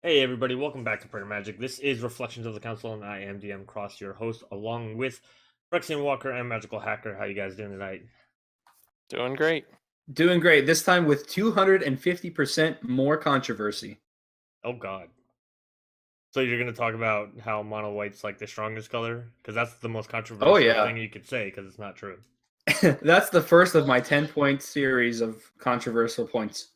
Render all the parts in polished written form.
Hey everybody, welcome back to Prayer Magic. This is Reflections of the Council, and I am DM Cross, your host, along with Rexian Walker and Magical Hacker. How you guys doing tonight? Doing great. Doing great. This time with 250% more controversy. Oh god. So you're gonna talk about how mono white's like the strongest color? Because that's the most Oh, controversial yeah. thing you could say, because it's not true. That's the first of my 10-point series of controversial points.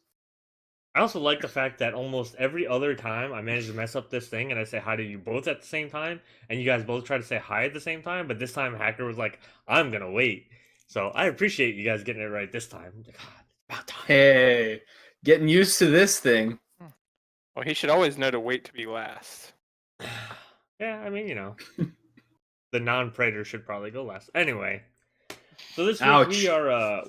I also like the fact that almost every other time I manage to mess up this thing and I say hi to you both at the same time, and you guys both try to say hi at the same time, but this time Hacker was like, I'm gonna wait. So I appreciate you guys getting it right this time. God, it's about time. Hey, getting used to this thing. Well, he should always know to wait to be last. Yeah, I mean, the non-Praetor should probably go last. Anyway, so this week Ouch.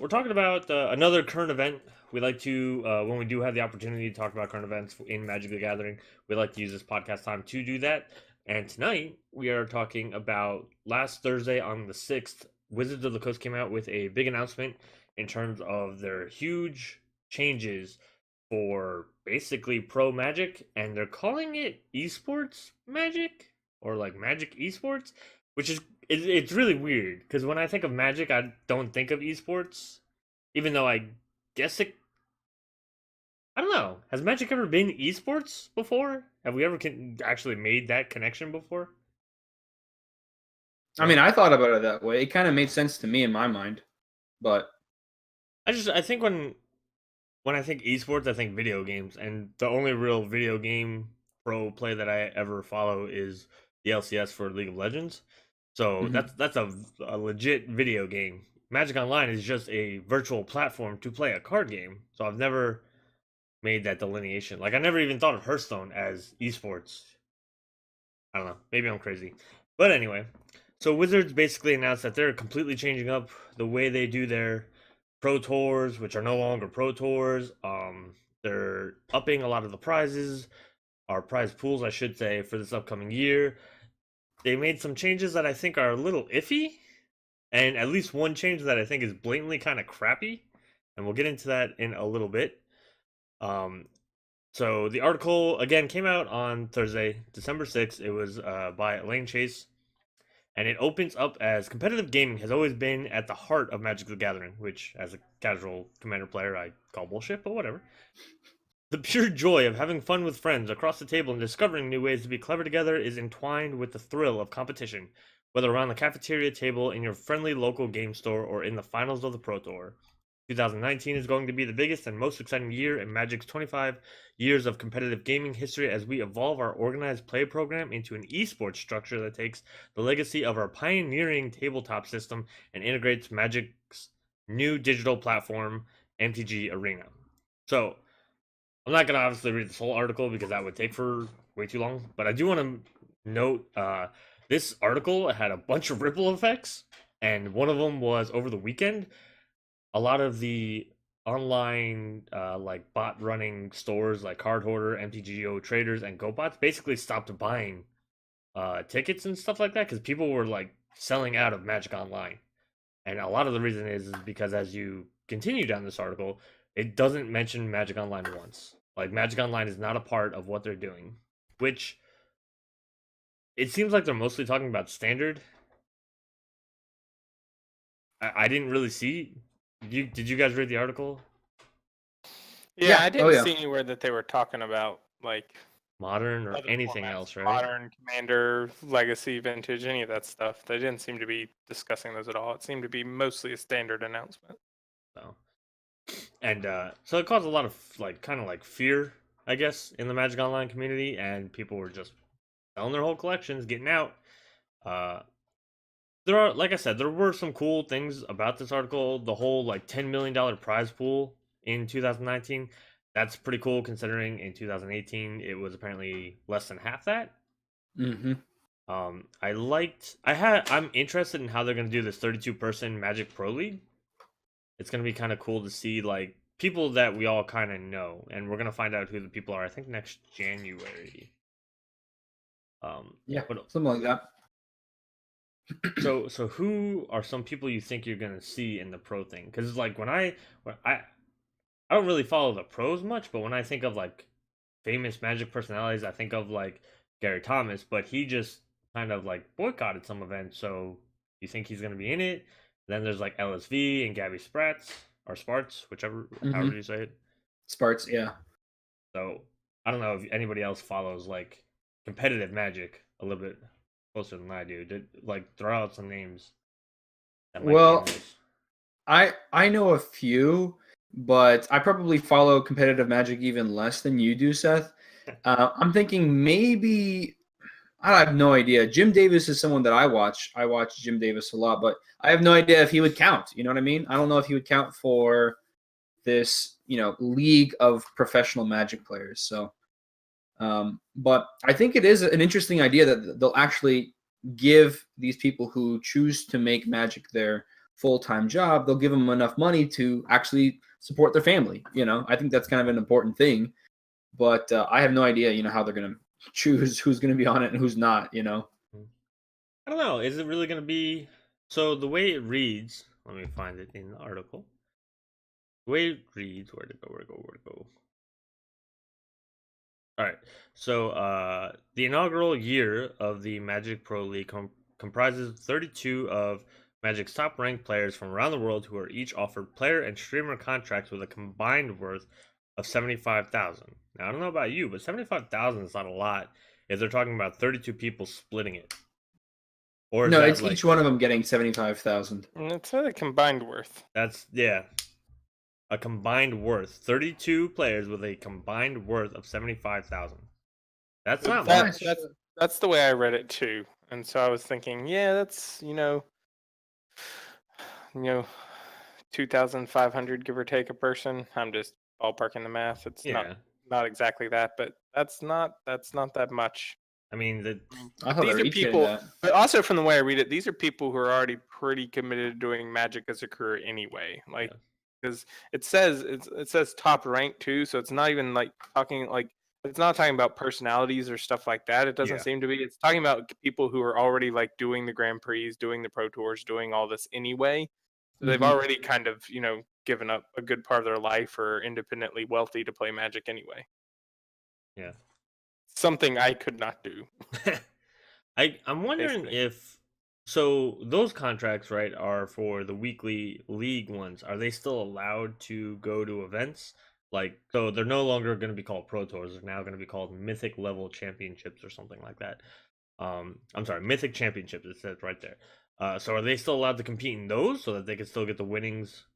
we're talking about another current event. We like to when we do have the opportunity to talk about current events in Magic the Gathering, we like to use this podcast time to do that. And tonight we are talking about last Thursday on the 6th, Wizards of the Coast came out with a big announcement in terms of their huge changes for basically pro Magic, and they're calling it eSports Magic or like Magic eSports, which is it's really weird because when I think of Magic, I don't think of esports, even though I guess it. I don't know. Has Magic ever been esports before? Have we ever actually made that connection before? I mean, I thought about it that way. It kind of made sense to me in my mind. But I think when I think esports, I think video games, and the only real video game pro play that I ever follow is the LCS for League of Legends. So mhm. that's a legit video game. Magic Online is just a virtual platform to play a card game. So I've never made that delineation. Like I never even thought of Hearthstone as esports. I don't know. Maybe I'm crazy. But anyway, so Wizards basically announced that they're completely changing up the way they do their pro tours, which are no longer pro tours. They're upping a lot of the prizes, or prize pools, I should say, for this upcoming year. They made some changes that I think are a little iffy, and at least one change that I think is blatantly kind of crappy, and we'll get into that in a little bit. Um, so the article again came out on Thursday, December 6th. It was by Elaine Chase, and it opens up as competitive gaming has always been at the heart of Magic the Gathering, which, as a casual Commander player, I call bullshit, but whatever. The pure joy of having fun with friends across the table and discovering new ways to be clever together is entwined with the thrill of competition, whether around the cafeteria table, in your friendly local game store, or in the finals of the Pro Tour. 2019 is going to be the biggest and most exciting year in Magic's 25 years of competitive gaming history as we evolve our organized play program into an esports structure that takes the legacy of our pioneering tabletop system and integrates Magic's new digital platform, MTG Arena. So, I'm not gonna obviously read this whole article because that would take for way too long, but I do want to note this article had a bunch of ripple effects, and one of them was over the weekend. A lot of the online like bot running stores like Card Hoarder, MTGO Traders, and GoBots basically stopped buying tickets and stuff like that because people were like selling out of Magic Online. And a lot of the reason is because as you continue down this article, it doesn't mention Magic Online once. Like Magic Online is not a part of what they're doing, which it seems like they're mostly talking about standard. I didn't really see. Did you guys read the article? Yeah, I Yeah. Oh, didn't yeah. see anywhere that they were talking about like Modern or other anything formats, else, right? modern, commander, legacy, vintage, any of that stuff. They didn't seem to be discussing those at all. It seemed to be mostly a standard announcement. So and so it caused a lot of like kind of like fear, I guess, in the Magic Online community, and people were just selling their whole collections, getting out. Uh, there are, like I said, there were some cool things about this article. The whole like $10 million prize pool in 2019. That's pretty cool considering in 2018 it was apparently less than half that. hmm I'm interested in how they're gonna do this 32 person Magic Pro League. It's gonna be kind of cool to see like people that we all kind of know, and we're gonna find out who the people are. I think next January. Yeah. But Something like that. so who are some people you think you're gonna see in the pro thing? Because like when I don't really follow the pros much, but when I think of like famous Magic personalities. I think of like Gary Thomas, but he just kind of like boycotted some events. So you think he's gonna be in it? Then there's like LSV and Gabby Spratz or Sparts, whichever however you say it. Sparts, yeah. So I don't know if anybody else follows like competitive Magic a little bit closer than I do. Did like throw out some names that might be in Well, this. I know a few, but I probably follow competitive Magic even less than you do, Seth. I'm thinking maybe I have no idea. Jim Davis is someone that I watch. I watch Jim Davis a lot, but I have no idea if he would count. You know what I mean? I don't know if he would count for this, league of professional Magic players. So, but I think it is an interesting idea that they'll actually give these people who choose to make Magic their full-time job, they'll give them enough money to actually support their family. I think that's kind of an important thing. But I have no idea, how they're going to choose who's going to be on it and who's not. I don't know. Is it really going to be so? The way it reads, let me find it in the article. The way it reads, where to go? All right. So, the inaugural year of the Magic Pro League comprises 32 of Magic's top-ranked players from around the world who are each offered player and streamer contracts with a combined worth of 75,000. Now, I don't know about you, but 75,000 is not a lot if they're talking about 32 people splitting it. Or is No, that it's like each one of them getting 75,000. And it's a combined worth. that's a combined worth 32 players with a combined worth of 75,000. That's not much. That's the way I read it too. And so I was thinking, yeah, that's 2,500 give or take a person. I'm just ballparking the math. It's Yeah. not exactly that, but that's not that much. I mean, I thought These they are were each getting people, that. but also from the way I read it, these are people who are already pretty committed to doing Magic as a career anyway. Like, because it says top rank too, so it's not even like it's not talking about personalities or stuff like that. It doesn't Yeah. seem to be. It's talking about people who are already like doing the Grand Prix, doing the Pro Tours, doing all this anyway. So they've Mhm. already kind of given up a good part of their life or independently wealthy to play Magic anyway. Yeah. Something I could not do. I'm wondering Basically. if so those contracts, right, are for the weekly league ones. Are they still allowed to go to events? Like, so they're no longer going to be called Pro Tours. They're now going to be called Mythic Level Championships or something like that. I'm sorry, Mythic Championships. It says right there. So are they still allowed to compete in those so that they can still get the winnings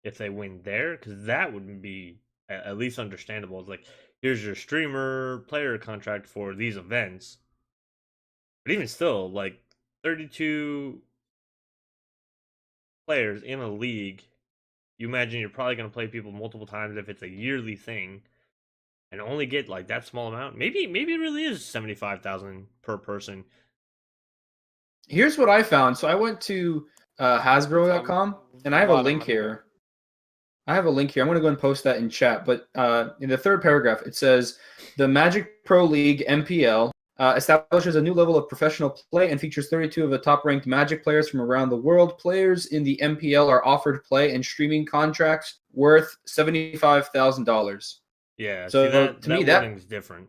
if they win there? Because that would be at least understandable. It's like, here's your streamer player contract for these events. But even still, like 32 players in a league, you imagine you're probably going to play people multiple times if it's a yearly thing and only get like that small amount. Maybe it really is 75,000 per person. Here's what I found. So I went to Hasbro.com, and I have a link here. I'm going to go and post that in chat. But in the third paragraph, it says the Magic Pro League MPL establishes a new level of professional play and features 32 of the top-ranked Magic players from around the world. Players in the MPL are offered play and streaming contracts worth $75,000. Yeah, So see that to me, wording's different.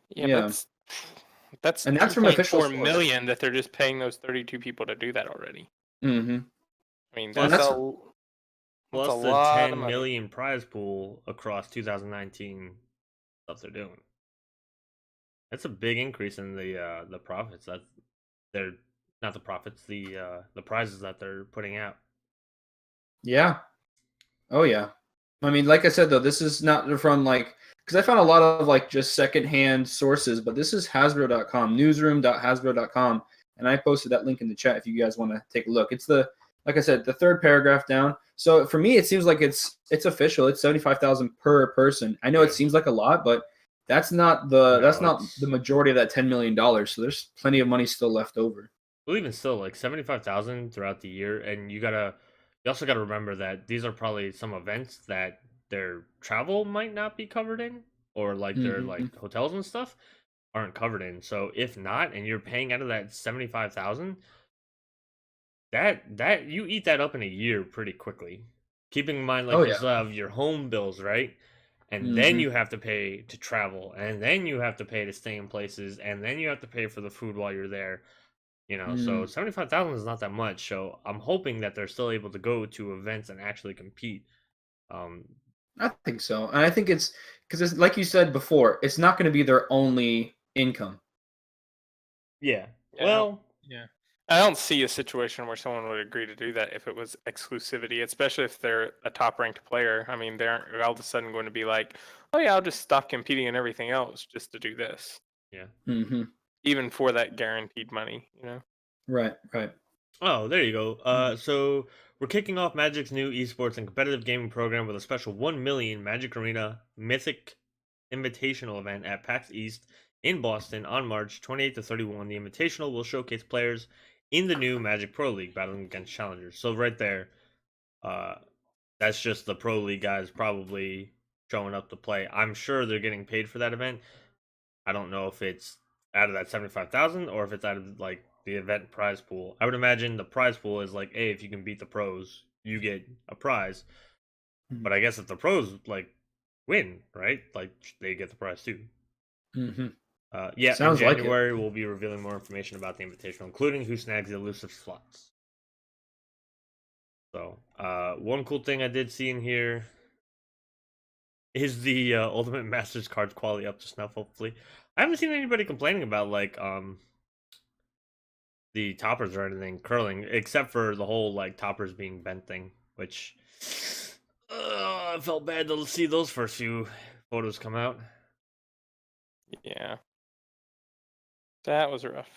Yeah, that's and that's from official 2.4 million that they're just paying those 32 people to do that already. Mm-hmm. I mean, Plus, that's plus a the lot 10 of money. million prize pool across 2019 stuff they're doing. That's a big increase in the profits that they're not the profits, the prizes that they're putting out. Yeah. Oh yeah. I mean, like I said though, this is not from because I found a lot of just secondhand sources, but this is Hasbro.com, newsroom.hasbro.com, and I posted that link in the chat if you guys want to take a look. It's like I said, the third paragraph down. So for me, it seems like it's official. It's 75,000 per person. I know it seems like a lot, but that's not the majority of that $10 million. So there's plenty of money still left over. Well, even still, like 75,000 throughout the year, and you also gotta remember that these are probably some events that their travel might not be covered in, or like their like hotels and stuff aren't covered in. So if not, and you're paying out of that 75,000, that you eat that up in a year pretty quickly. Keeping in mind, like you still have your home bills, right? and then you have to pay to travel, and then you have to pay to stay in places, and then you have to pay for the food while you're there. So 75,000 is not that much. So I'm hoping that they're still able to go to events and actually compete. I think so, and I think it's because it's like you said before, it's not going to be their only income. Yeah. Yeah. Well, Yeah. I don't see a situation where someone would agree to do that if it was exclusivity, especially if they're a top ranked player. I mean, they aren't all of a sudden going to be like, oh, yeah, I'll just stop competing in everything else just to do this. yeah. Even for that guaranteed money, Right. Oh, there you go. So we're kicking off Magic's new esports and competitive gaming program with a special 1 million Magic Arena Mythic Invitational event at PAX East in Boston on March 28th to 31. The Invitational will showcase players in the new Magic Pro League battling against challengers. So right there, that's just the Pro League guys probably showing up to play. I'm sure they're getting paid for that event. I don't know if it's out of that 75,000 or if it's out of like the event prize pool. I would imagine the prize pool is like, hey, if you can beat the pros, you get a prize. But I guess if the pros like win, right? Like they get the prize too. Yeah, Sounds in like it. January we'll be revealing more information about the invitational, including who snags the elusive slots. So, one cool thing I did see in here is the Ultimate Masters cards quality up to snuff. Hopefully, I haven't seen anybody complaining about like the toppers or anything curling, except for the whole like toppers being bent thing, which I felt bad to see those first few photos come out. Yeah. That was rough.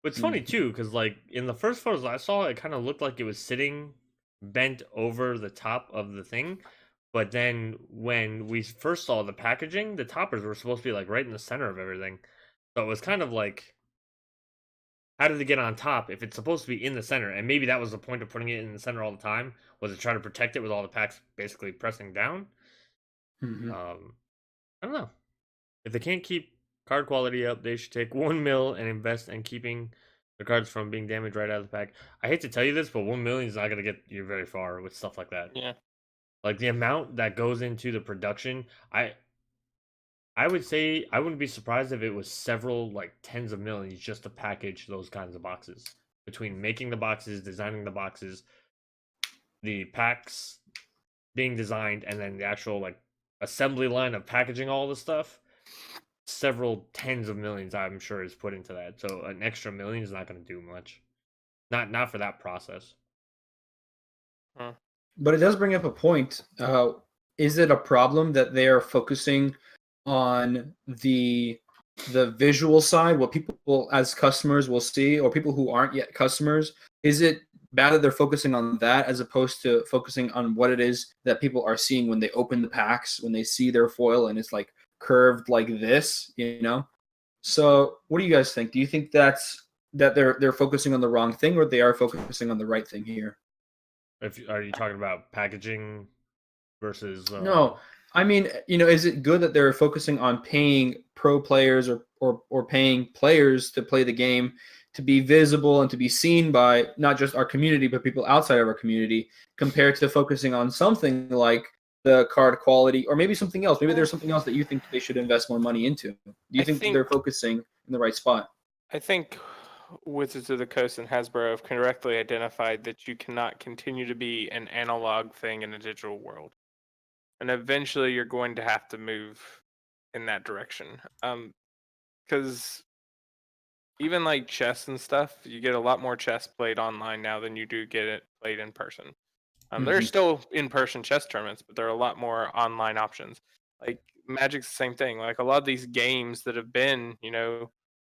It's funny too, because like in the first photos I saw, it kind of looked like it was sitting bent over the top of the thing. But then when we first saw the packaging, the toppers were supposed to be like right in the center of everything. So it was kind of like, how did it get on top if it's supposed to be in the center? And maybe that was the point of putting it in the center all the time, was to try to protect it with all the packs basically pressing down. I don't know. If they can't keep card quality up, they should take 1 mil and invest in keeping the cards from being damaged right out of the pack. I hate to tell you this, but 1 million is not going to get you very far with stuff like that. Yeah. Like the amount that goes into the production, I would say I wouldn't be surprised if it was several like tens of millions just to package those kinds of boxes. Between making the boxes, designing the boxes, the packs being designed, and then the actual like assembly line of packaging all the stuff, several tens of millions I'm sure is put into that. So an extra million is not going to do much. Not for that process. But it does bring up a point. Is it a problem that they are focusing on the visual side, what people as customers will see, or people who aren't yet customers? Is it bad that they're focusing on that as opposed to focusing on what it is that people are seeing when they open the packs, when they see their foil and it's like curved like this, So what do you guys think? Do you think that they're focusing on the wrong thing, or they are focusing on the right thing here? Are you talking about packaging versus No, I mean, is it good that they're focusing on paying pro players or paying players to play the game to be visible and to be seen by not just our community but people outside of our community, compared to focusing on something like the card quality, or maybe something else? Maybe there's something else that you think they should invest more money into. Do you think they're focusing in the right spot? I think Wizards of the Coast and Hasbro have correctly identified that you cannot continue to be an analog thing in a digital world. And eventually you're going to have to move in that direction. Because even like chess and stuff, you get a lot more chess played online now than you do get it played in person. There's still in-person chess tournaments, but there are a lot more online options. Like Magic's the same thing. Like a lot of these games that have been,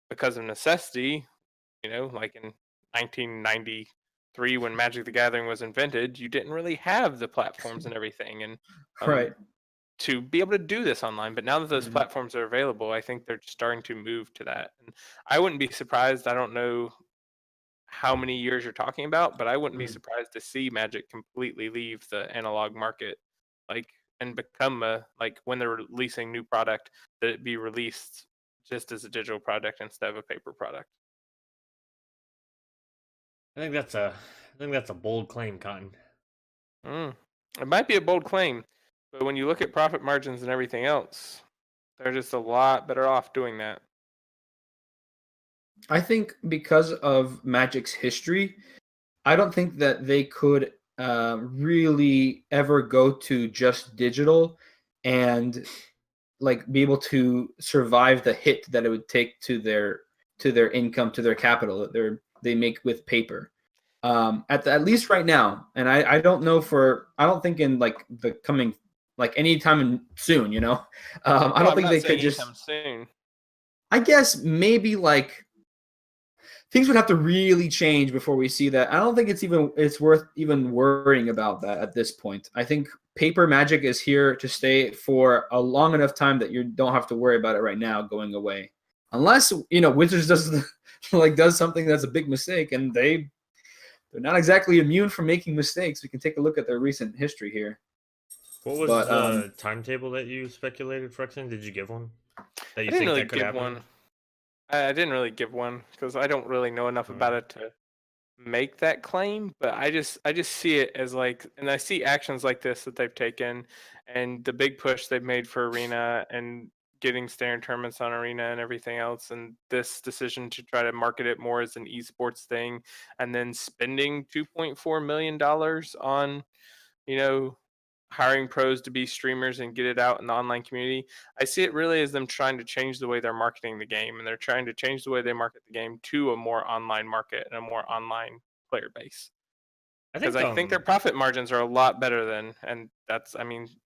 because of necessity, like in 1993 when Magic the Gathering was invented, you didn't really have the platforms and everything, and Right. to be able to do this online. But now that those platforms are available, I think they're starting to move to that. And I wouldn't be surprised. I don't know how many years you're talking about, but I wouldn't be surprised to see Magic completely leave the analog market, and become when they're releasing new product, that it be released just as a digital product instead of a paper product. I think that's a bold claim, Cotton. It might be a bold claim, But when you look at profit margins and everything else, they're just a lot better off doing that. I think because of Magic's history, I don't think that they could really ever go to just digital and like be able to survive the hit that it would take to their income, to their capital that they make with paper. At least right now, and I don't know I don't think in like the coming like anytime soon, you know. I No, don't I'm think not they saying could just. anytime soon. I guess maybe like things would have to really change before we see that. I don't think it's worth even worrying about that at this point. I think paper Magic is here to stay for a long enough time that you don't have to worry about it right now going away. Unless, Wizards does something that's a big mistake, and they're not exactly immune from making mistakes. We can take a look at their recent history here. What was the timetable that you speculated, Frexen? Did you give one? That you I didn't think really that could give happen? one. I didn't really give one because I don't really know enough about it to make that claim. But I just see it as like, and I see actions like this that they've taken, and the big push they've made for Arena and getting standard tournaments on Arena and everything else, and this decision to try to market it more as an esports thing, and then spending $2.4 million on, hiring pros to be streamers and get it out in the online community. I see it really as them trying to change the way they're marketing the game, and they're trying to change the way they market the game to a more online market and a more online player base. Because I think their profit margins are a lot better and that's,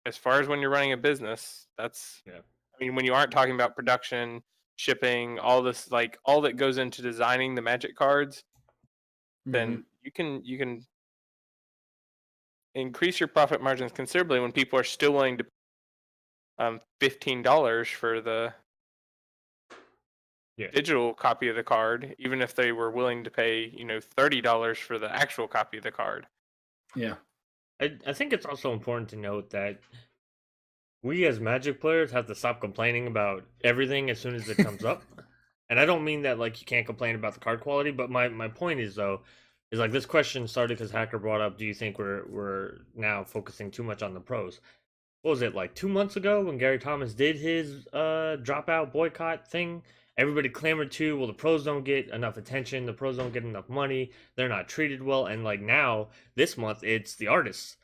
as far as when you're running a business, that's, when you aren't talking about production, shipping, all this, like all that goes into designing the Magic cards, then you can increase your profit margins considerably when people are still willing to $15 for the digital copy of the card, even if they were willing to pay $30 for the actual copy of the card. Yeah, I think it's also important to note that we as Magic players have to stop complaining about everything as soon as it comes up. And I don't mean that like you can't complain about the card quality, but my point is like this question started because Hacker brought up, do you think we're now focusing too much on the pros? What was it, like 2 months ago when Gary Thomas did his dropout boycott thing? Everybody clamored to, well, the pros don't get enough attention, the pros don't get enough money, they're not treated well, and like now this month it's the artists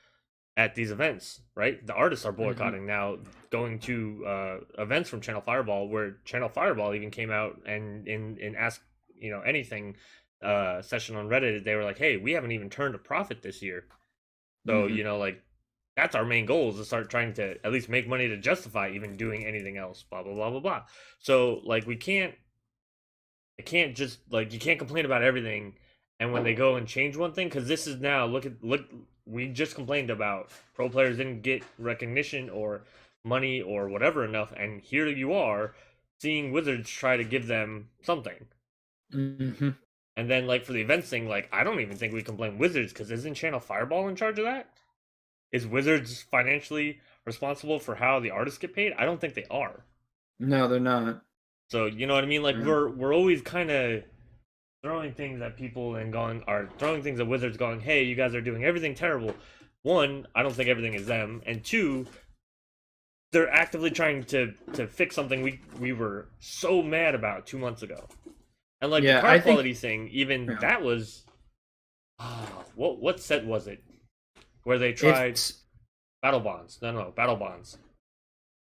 at these events, right? The artists are boycotting now, going to events from Channel Fireball, where Channel Fireball even came out and in Ask Anything session on Reddit, they were like, hey, we haven't even turned a profit this year. So like that's our main goal, is to start trying to at least make money to justify even doing anything else. Blah blah blah blah blah. So like I can't just like, you can't complain about everything, and when they go and change one thing, because this is now look, we just complained about pro players didn't get recognition or money or whatever enough, and here you are seeing Wizards try to give them something. And then like for the events thing, like I don't even think we can blame Wizards, because isn't Channel Fireball in charge of that? Is Wizards financially responsible for how the artists get paid? I don't think they are. No, they're not. So you know what I mean? Like we're always kind of throwing things at people and throwing things at Wizards, going, hey, you guys are doing everything terrible. One, I don't think everything is them, and two, they're actively trying to fix something we were so mad about 2 months ago. And like the card quality thing, even that was what set was it? Where they tried Battle Bonds. No, Battle Bonds.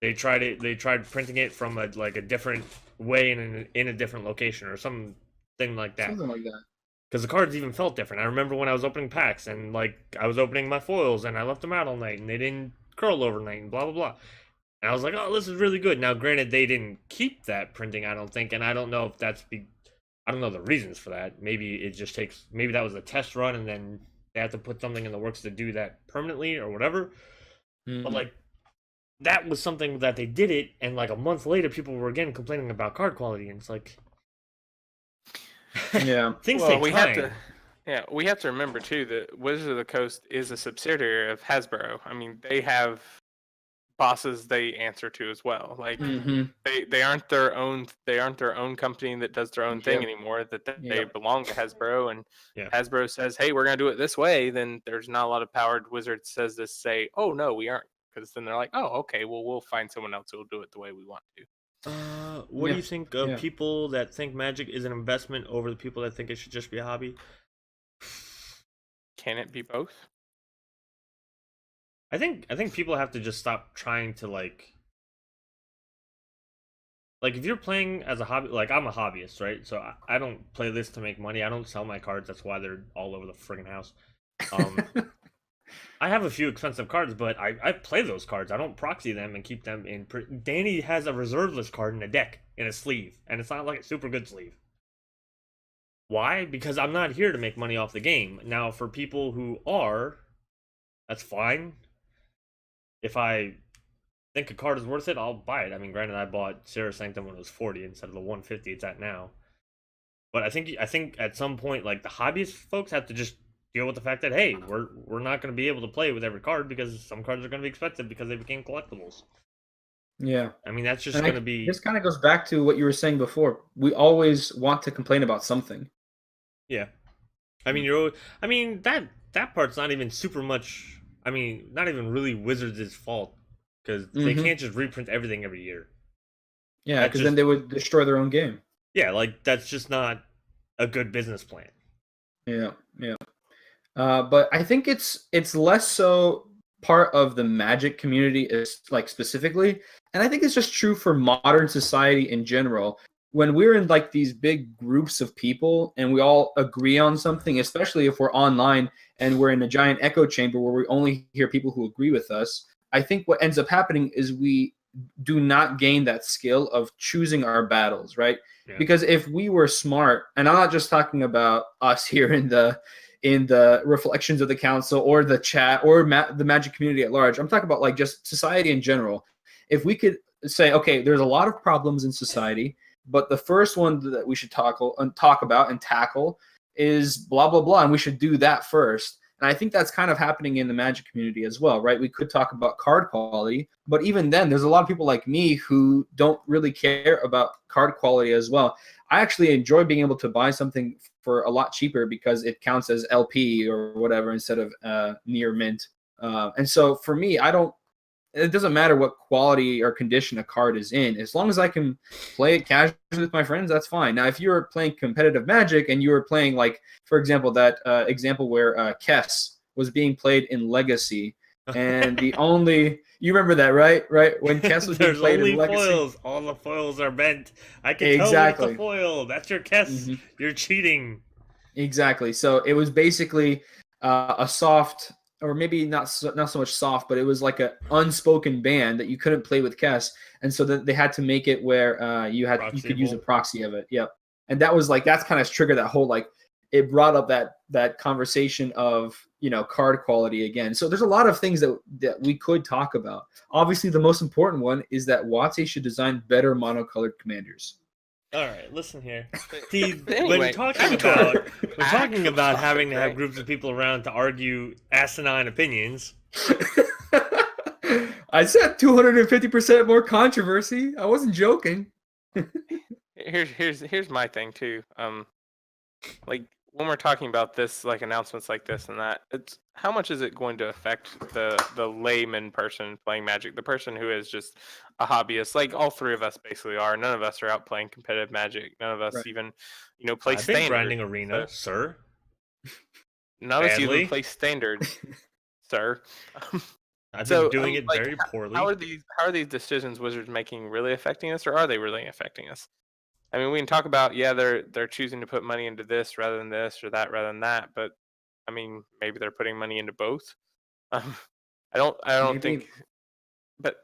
They tried printing it from a different way in a different location or something like that. Something like that. Because the cards even felt different. I remember when I was opening packs and like I was opening my foils and I left them out all night and they didn't curl overnight and blah blah blah. And I was like, oh, this is really good. Now, granted, they didn't keep that printing, I don't think, and I don't know if I don't know the reasons for that. Maybe it just takes. Maybe that was a test run and then they have to put something in the works to do that permanently or whatever. But like that was something that they did it, and like a month later people were again complaining about card quality, and it's like things take time. We have to remember too that Wizards of the Coast is a subsidiary of Hasbro. I mean, they have bosses they answer to as well. Like they aren't their own company that does their own thing anymore, that they belong to Hasbro, and Hasbro says, hey, we're gonna do it this way, then there's not a lot of power Wizards says to say, oh no, we aren't because then they're like, oh, okay, well, we'll find someone else who will do it the way we want to. What do you think of yeah. people that think Magic is an investment over the people that think it should just be a hobby? Can it be both? I think people have to just stop trying to like if you're playing as a hobby, like I'm a hobbyist, right? So I don't play this to make money. I don't sell my cards. That's why they're all over the friggin' house. I have a few expensive cards, but I play those cards. I don't proxy them and keep them in. Danny has a reserve list card in a deck in a sleeve, and it's not like a super good sleeve. Why? Because I'm not here to make money off the game. Now, for people who are, that's fine. If I think a card is worth it, I'll buy it. I mean, granted, I bought Sarah Sanctum when it was 40 instead of the 150 it's at now. But I think at some point, like the hobbyist folks have to just deal with the fact that hey, we're not going to be able to play with every card because some cards are going to be expensive because they became collectibles. Yeah. I mean, that's just going to be. This kind of goes back to what you were saying before. We always want to complain about something. Yeah. I mean, that part's not even super much. I mean, not even really Wizards' fault because they can't just reprint everything every year. Yeah, because then they would destroy their own game. Yeah, like that's just not a good business plan. Yeah. But I think it's less so part of the Magic community is like specifically, and I think it's just true for modern society in general. When we're in like these big groups of people and we all agree on something, especially if we're online and we're in a giant echo chamber where we only hear people who agree with us, I think what ends up happening is we do not gain that skill of choosing our battles, right? Yeah. Because if we were smart, and I'm not just talking about us here in the reflections of the council or the chat or the Magic community at large, I'm talking about like just society in general. If we could say, okay, there's a lot of problems in society, but the first one that we should talk about and tackle is blah blah blah, and we should do that first. And I think that's kind of happening in the Magic community as well, right? We could talk about card quality, but even then, there's a lot of people like me who don't really care about card quality as well. I actually enjoy being able to buy something for a lot cheaper because it counts as LP or whatever instead of near mint. And so for me, it doesn't matter what quality or condition a card is in. As long as I can play it casually with my friends, that's fine. Now, if you're playing competitive Magic and you were playing, like, for example, that example where Kess was being played in Legacy, and you remember that, right? Right? When Kess was being played in Legacy. Foils. All the foils are bent. I can tell when it's a foil. That's your Kess. Mm-hmm. You're cheating. Exactly. So it was basically a soft, or maybe not so much soft, but it was like an unspoken ban that you couldn't play with Kess, and so that they had to make it where you could use a proxy of it. Yep, and that's kind of triggered that whole like it brought up that conversation of card quality again. So there's a lot of things that we could talk about. Obviously, the most important one is that WotC should design better monocolored commanders. All right, listen here. See, anyway, when talking about having to have groups of people around to argue asinine opinions. I said 250% more controversy. I wasn't joking. Here's my thing too. Like when we're talking about this, like announcements like this and that, it's how much is it going to affect the layman person playing Magic, the person who is just a hobbyist, like all three of us basically are. None of us are out playing competitive Magic. None of us even, play standard. I've been grinding arena, sir. None of us even play standard, sir. I've been doing it very poorly. How are these decisions Wizards making really affecting us, or are they really affecting us? I mean, we can talk about they're choosing to put money into this rather than this or that rather than that, but I mean, maybe they're putting money into both. I don't think, but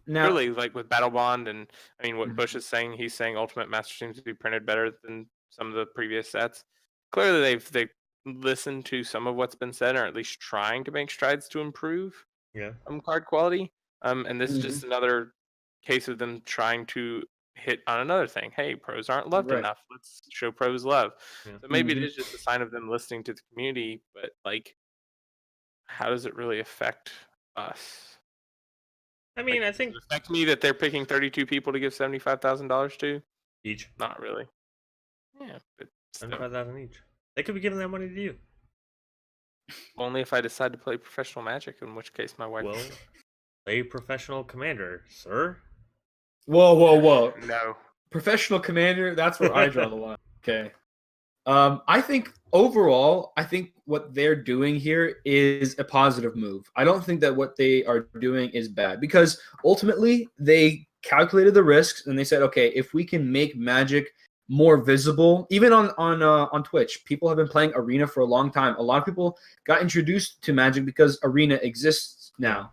really, like with Battle Bond, and I mean, what Bush is saying, he's saying Ultimate Master seems to be printed better than some of the previous sets. Clearly, they've listened to some of what's been said, or at least trying to make strides to improve card quality. And this is just another case of them trying to hit on another thing. Hey, pros aren't loved enough. Let's show pros love. Yeah. So maybe it is just a sign of them listening to the community, but like, how does it really affect us? I mean, I think does it affect me that they're picking 32 people to give $75,000 to each. Not really. Yeah, $75,000 each. They could be giving that money to you. Only if I decide to play professional Magic, in which case my wife. Well, play professional commander, sir. Whoa. No. Professional commander, that's where I draw the line. Okay. I think overall, I think what they're doing here is a positive move. I don't think that what they are doing is bad because ultimately they calculated the risks and they said, okay, if we can make Magic more visible, even on Twitch, people have been playing Arena for a long time. A lot of people got introduced to Magic because Arena exists now. Yeah.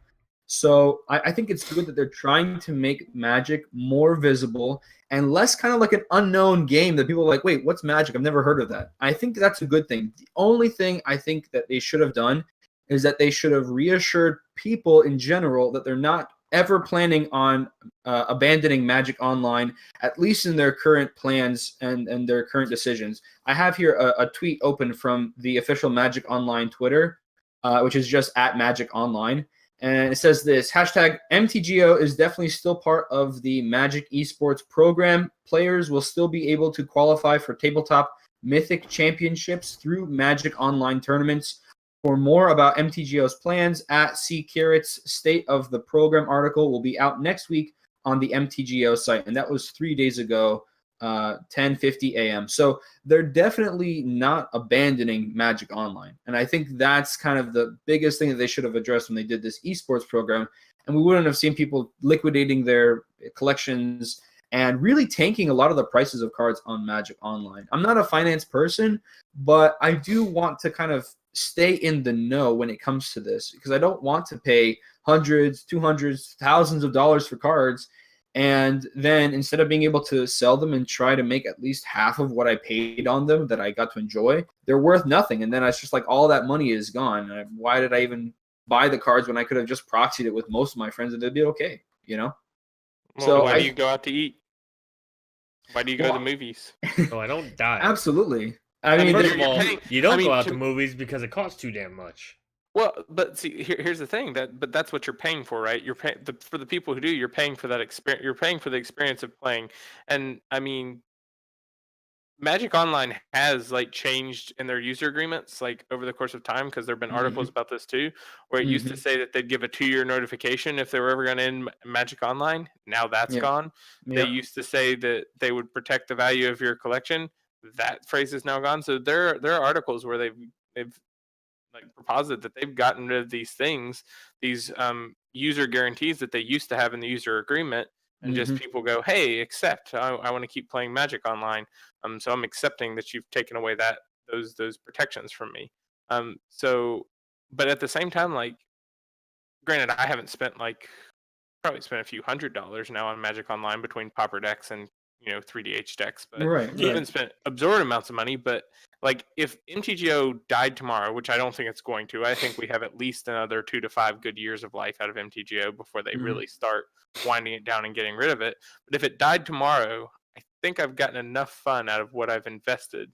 So I think it's good that they're trying to make Magic more visible and less kind of like an unknown game that people are like, wait, what's Magic? I've never heard of that. I think that's a good thing. The only thing I think that they should have done is that they should have reassured people in general that they're not ever planning on abandoning Magic Online, at least in their current plans and their current decisions. I have here a tweet open from the official Magic Online Twitter, which is just at Magic Online. And it says this, hashtag MTGO is definitely still part of the Magic eSports program. Players will still be able to qualify for tabletop Mythic Championships through Magic Online tournaments. For more about MTGO's plans, at C. Carrot's State of the Program article will be out next week on the MTGO site. And that was 3 days ago, 10:50 a.m. So they're definitely not abandoning Magic Online. And I think that's kind of the biggest thing that they should have addressed when they did this esports program. And we wouldn't have seen people liquidating their collections and really tanking a lot of the prices of cards on Magic Online. I'm not a finance person, but I do want to kind of stay in the know when it comes to this because I don't want to pay hundreds, 200s, thousands of dollars for cards. And then instead of being able to sell them and try to make at least half of what I paid on them that I got to enjoy, they're worth nothing. And then it's just like all that money is gone. Why did I even buy the cards when I could have just proxied it with most of my friends and they'd be okay, you know? Well, So why do you go out to eat? Why do you go to the movies? So I don't die. Absolutely. I mean, First of you're all, paying- you don't I mean, go out to- to movies because it costs too damn much. Well, but see, here's the thing but that's what you're paying for, right? You're paying for the people who do. You're paying for that experience. You're paying for the experience of playing. And I mean, Magic Online has like changed in their user agreements like over the course of time because there've been articles about this too, where it used to say that they'd give a 2-year notification if they were ever going to end Magic Online. Now that's gone. They used to say that they would protect the value of your collection. That phrase is now gone. So there are articles where they've like proposited that they've gotten rid of these things, these user guarantees that they used to have in the user agreement, and just people go, hey, accept. I want to keep playing Magic Online, so I'm accepting that you've taken away those protections from me. So, but at the same time, like, granted, I haven't spent probably spent a few $100s now on Magic Online between Pauper decks and 3DH decks, but right. I haven't spent absurd amounts of money. But like if MTGO died tomorrow, which I don't think it's going to, I think we have at least another 2 to 5 good years of life out of MTGO before they really start winding it down and getting rid of it. But if it died tomorrow, I think I've gotten enough fun out of what I've invested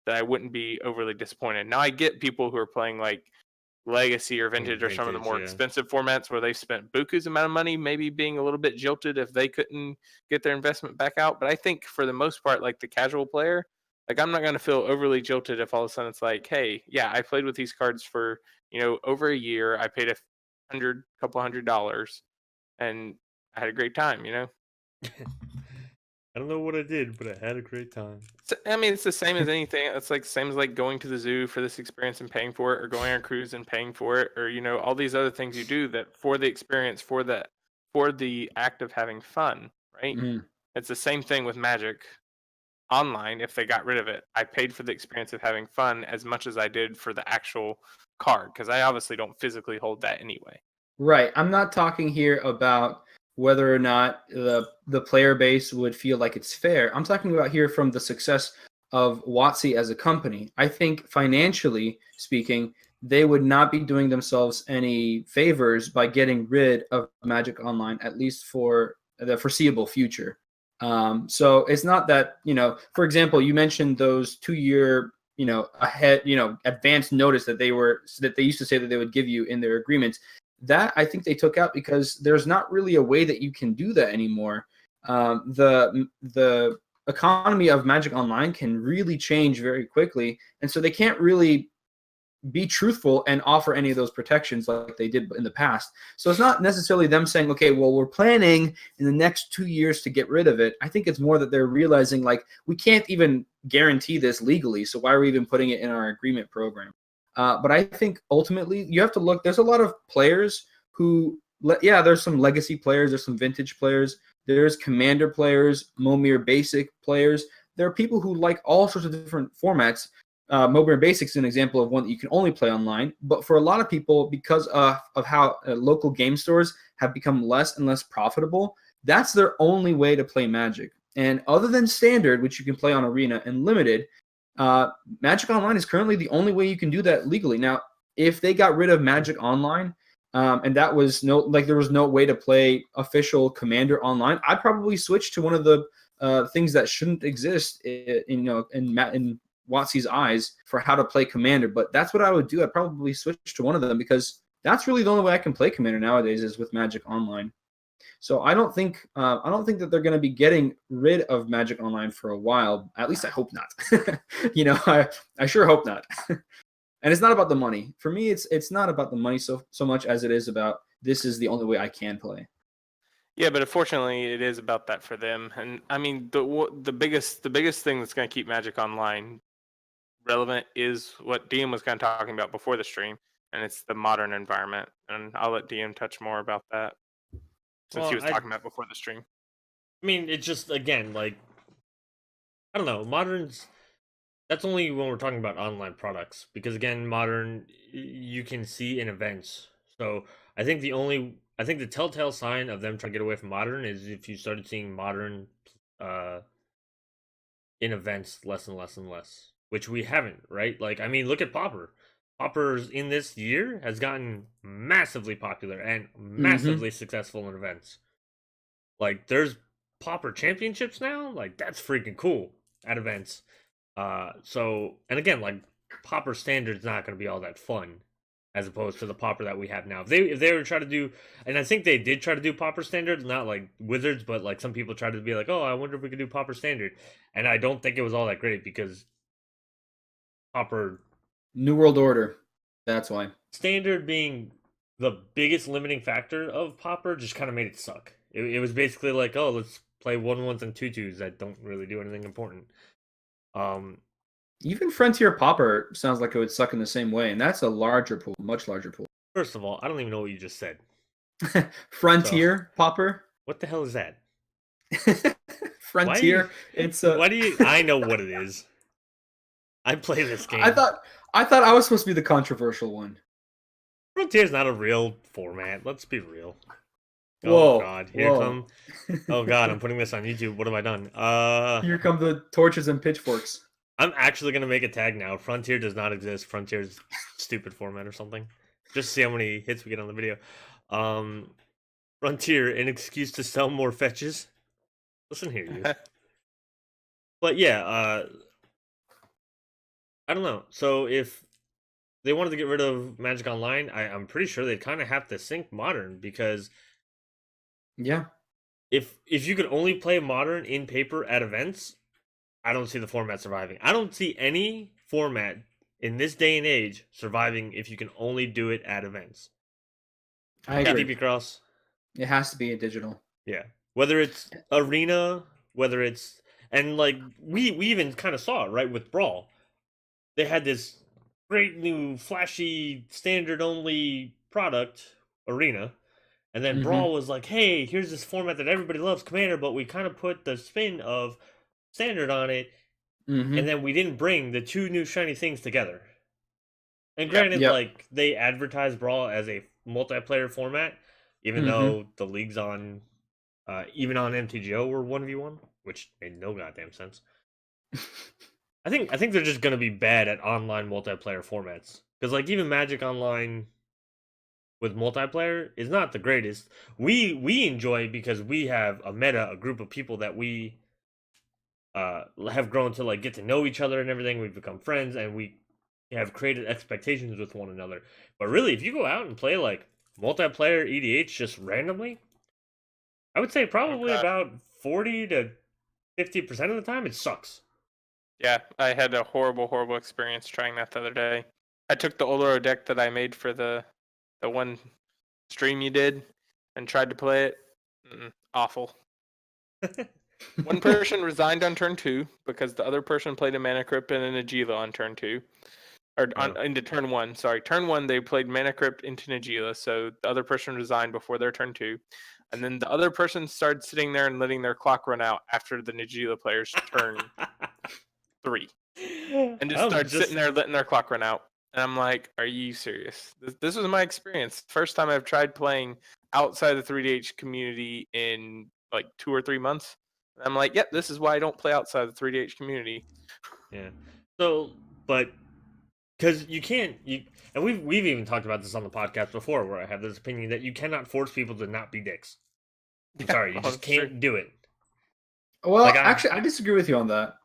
that I wouldn't be overly disappointed. Now I get people who are playing like Legacy or Vintage or some of the more expensive formats where they've spent buku's amount of money, maybe being a little bit jilted if they couldn't get their investment back out. But I think for the most part, like the casual player, like I'm not going to feel overly jilted if all of a sudden it's like, hey, yeah, I played with these cards for over a year. I paid couple $100, and I had a great time. I don't know what I did, but I had a great time. I mean, it's the same as anything. It's like the same as like going to the zoo for this experience and paying for it, or going on a cruise and paying for it, or all these other things you do that for the experience, for the act of having fun, right? It's the same thing with Magic Online. If they got rid of it, I paid for the experience of having fun as much as I did for the actual card, because I obviously don't physically hold that anyway. Right. I'm not talking here about whether or not the player base would feel like it's fair. I'm talking about here from the success of WotC as a company. I think financially speaking, they would not be doing themselves any favors by getting rid of Magic Online, at least for the foreseeable future. So it's not that, for example, you mentioned those 2-year, ahead, advanced notice that they used to say that they would give you in their agreements. That I think they took out because there's not really a way that you can do that anymore. The economy of Magic Online can really change very quickly, and so they can't really be truthful and offer any of those protections like they did in the past. So it's not necessarily them saying, okay, well, we're planning in the next 2 years to get rid of it. I think it's more that they're realizing, like, we can't even guarantee this legally, so why are we even putting it in our agreement program? But I think ultimately you have to look, there's a lot of players who, there's some legacy players, there's some vintage players, there's commander players, Momir basic players. There are people who like all sorts of different formats. Momir Basics is an example of one that you can only play online. But for a lot of people, because of how local game stores have become less and less profitable, that's their only way to play Magic. And other than Standard, which you can play on Arena, and Limited, Magic Online is currently the only way you can do that legally. Now, if they got rid of Magic Online, and that was there was no way to play official Commander online, I'd probably switch to one of the things that shouldn't exist in WotC's eyes for how to play Commander. But that's what I would do. I'd probably switch to one of them because that's really the only way I can play Commander nowadays is with Magic Online. So I don't think that they're going to be getting rid of Magic Online for a while. At least I hope not. I sure hope not. And it's not about the money. For me, it's not about the money so much as it is about this is the only way I can play. Yeah, but unfortunately, it is about that for them. And I mean, the biggest thing that's going to keep Magic Online relevant is what DM was kind of talking about before the stream, and it's the modern environment. And I'll let DM touch more about that since he was talking about before the stream. I mean, it's just, again, like, I don't know, moderns. That's only when we're talking about online products, because again, modern you can see in events. So I think the telltale sign of them trying to get away from modern is if you started seeing modern in events less and less and less, which we haven't, right? Like, I mean, look at Pauper. Pauper's in this year has gotten massively popular and massively successful in events. Like, there's Pauper championships now. Like, that's freaking cool at events. So, and again, like, Pauper Standard's not going to be all that fun as opposed to the Pauper that we have now. If they were trying to do, and I think they did try to do Pauper Standard, not like Wizards, but like some people tried to be like, oh, I wonder if we could do Pauper Standard, and I don't think it was all that great because Pauper New World Order, that's why Standard being the biggest limiting factor of Pauper just kind of made it suck. It was basically like, oh, let's play 1/1s and 2/2s that don't really do anything important. Even Frontier Pauper sounds like it would suck in the same way, and that's a larger pool, much larger pool. First of all, I don't even know what you just said. Frontier Pauper? What the hell is that? Frontier. Why do you? I know what it is. I play this game. I thought I was supposed to be the controversial one. Frontier's not a real format. Let's be real. Whoa! Oh God! Here come. Oh God! I'm putting this on YouTube. What have I done? Here come the torches and pitchforks. I'm actually gonna make a tag now. Frontier does not exist. Frontier's stupid format or something. Just to see how many hits we get on the video. Frontier, an excuse to sell more fetches. Listen here, you. But yeah, I don't know. So if they wanted to get rid of Magic Online, I'm pretty sure they'd kind of have to sync Modern because if you could only play Modern in paper at events, I don't see the format surviving. I don't see any format in this day and age surviving if you can only do it at events. I agree. DP Cross. It has to be a digital. Yeah. Whether it's Arena, whether it's... And, like, we even kind of saw it, right, with Brawl. They had this great new flashy standard-only product, Arena. And then Brawl was like, hey, here's this format that everybody loves, Commander, but we kind of put the spin of Standard on it. And then we didn't bring the two new shiny things together. And granted, like, they advertised Brawl as a multiplayer format, even though the leagues on, even on MTGO were 1v1, which made no goddamn sense. I think they're just gonna be bad at online multiplayer formats because, like, even Magic Online with multiplayer is not the greatest. We enjoy because we have a meta, a group of people that we have grown to, like, get to know each other and everything. We've become friends and we have created expectations with one another. But really, if you go out and play like multiplayer EDH just randomly, I would say probably about 40 to 50% of the time it sucks. Yeah, I had a horrible experience trying that the other day. I took the Oloro deck that I made for the one stream you did and tried to play it. Awful. One person resigned on turn 2 because the other person played a Mana Crypt and an Agila on turn 2. Into turn 1. Sorry. Turn 1, they played Mana Crypt into Nagila, so the other person resigned before their turn 2. And then the other person started sitting there and letting their clock run out after the Nagila player's turn 3. And just started sitting there letting their clock run out. And I'm like, are you serious? This was my experience. First time I've tried playing outside the 3DH community in like 2 or 3 months. And I'm like, yep, this is why I don't play outside the 3DH community. Yeah. So, but because you can't, and we've even talked about this on the podcast before, where I have this opinion that you cannot force people to not be dicks. I'm sorry, you just can't do it. Well, like actually, I disagree with you on that.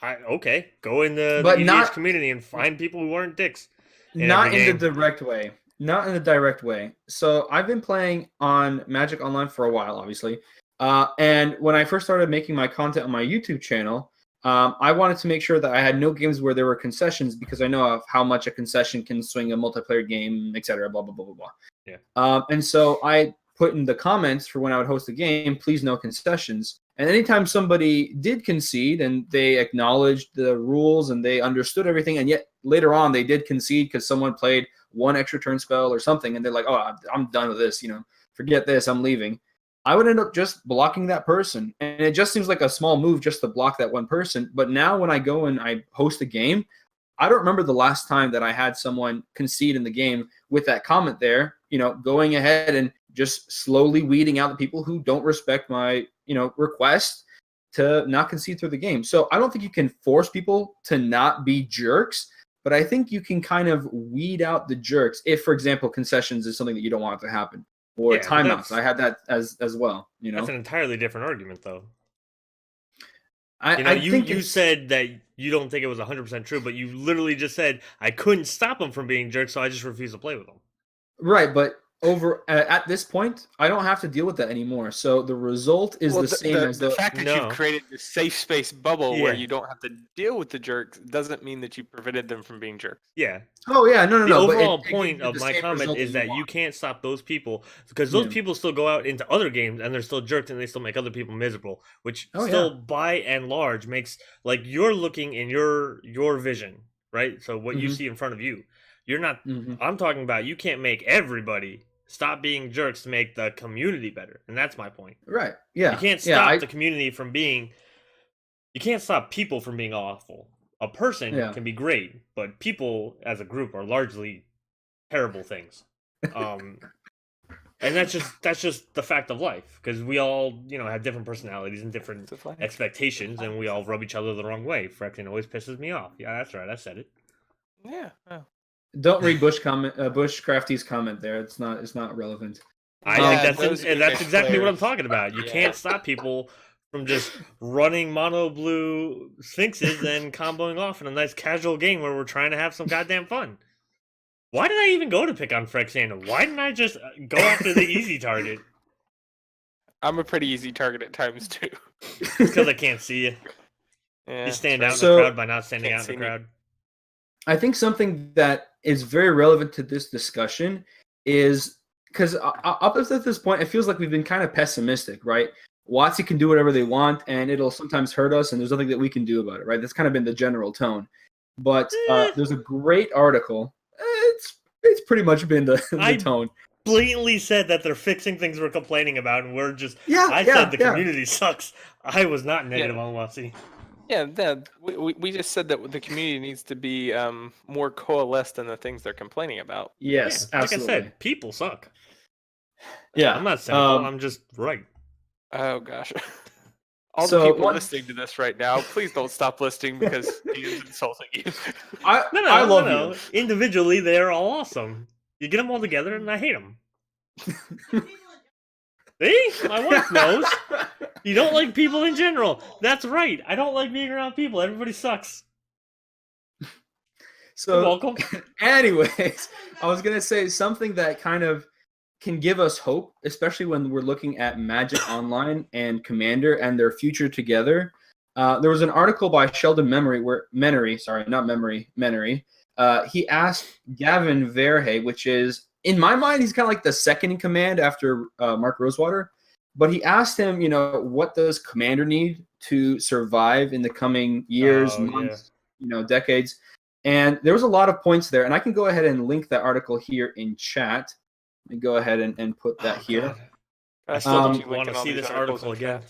Okay, go in the EDH community and find people who aren't dicks. Not in the direct way. Not in the direct way. So I've been playing on Magic Online for a while, obviously. And when I first started making my content on my YouTube channel, I wanted to make sure that I had no games where there were concessions because I know of how much a concession can swing a multiplayer game, etc. Blah blah blah blah blah. Yeah. And so I put in the comments for when I would host a game, please no concessions. And anytime somebody did concede and they acknowledged the rules and they understood everything, and yet later on they did concede because someone played one extra turn spell or something, and they're like, oh, I'm done with this, forget this, I'm leaving. I would end up just blocking that person. And it just seems like a small move just to block that one person. But now when I go and I host a game, I don't remember the last time that I had someone concede in the game with that comment there, going ahead and just slowly weeding out the people who don't respect my, request to not concede through the game. So I don't think you can force people to not be jerks, but I think you can kind of weed out the jerks if, for example, concessions is something that you don't want to happen. Or timeouts. I had that as well. That's an entirely different argument, though. I think you said that you don't think it was 100% true, but you literally just said I couldn't stop them from being jerks, so I just refused to play with them. Right, but at this point, I don't have to deal with that anymore. So the result is the same as the fact that you've created this safe space bubble where you don't have to deal with the jerks doesn't mean that you prevented them from being jerks. Yeah. Oh yeah, no. The overall point of my comment is that you can't stop those people because those people still go out into other games and they're still jerks and they still make other people miserable, which by and large makes you're looking in your vision, right? So what you see in front of you, you're not. I'm talking about you can't make everybody stop being jerks to make the community better, and that's my point. Right? Yeah. You can't stop the community from being. You can't stop people from being awful. A person can be great, but people as a group are largely terrible things. And that's just the fact of life because we all have different personalities and different expectations, and we all rub each other the wrong way. Frexing always pisses me off. Yeah, that's right. I said it. Yeah. Don't read Bushcrafty's comment there. It's not relevant. I think that's exactly what I'm talking about. You can't stop people from just running mono blue sphinxes and comboing off in a nice casual game where we're trying to have some goddamn fun. Why did I even go to pick on Frexander? Why didn't I just go after the easy target? I'm a pretty easy target at times too. Because I can't see you. Yeah, you stand out in the crowd by not standing out in the crowd. I think something that is very relevant to this discussion is because up to this point, it feels like we've been kind of pessimistic, right? WotC can do whatever they want, and it'll sometimes hurt us, and there's nothing that we can do about it, right? That's kind of been the general tone. But there's a great article. It's pretty much been the tone. Blatantly said that they're fixing things we're complaining about, and we're just. I said the community sucks. I was not negative on WotC. Yeah, we just said that the community needs to be more coalesced in the things they're complaining about. Yes, absolutely. Like I said, people suck. Yeah, I'm not cynical. I'm just right. Oh gosh. All the people listening to this right now, please don't stop listening because he is insulting you. I love you. Individually, they're all awesome. You get them all together, and I hate them. See? My wife knows. You don't like people in general. That's right. I don't like being around people. Everybody sucks. So, you're welcome. Anyways, I was going to say something that kind of can give us hope, especially when we're looking at Magic Online and Commander and their future together. There was an article by Sheldon Menery, he asked Gavin Verhey, which is, in my mind, he's kind of like the second in command after Mark Rosewater. But he asked him, what does Commander need to survive in the coming years, months, decades? And there was a lot of points there. And I can go ahead and link that article here in chat. Let me go ahead and put that here. God. I still don't want to see this article again.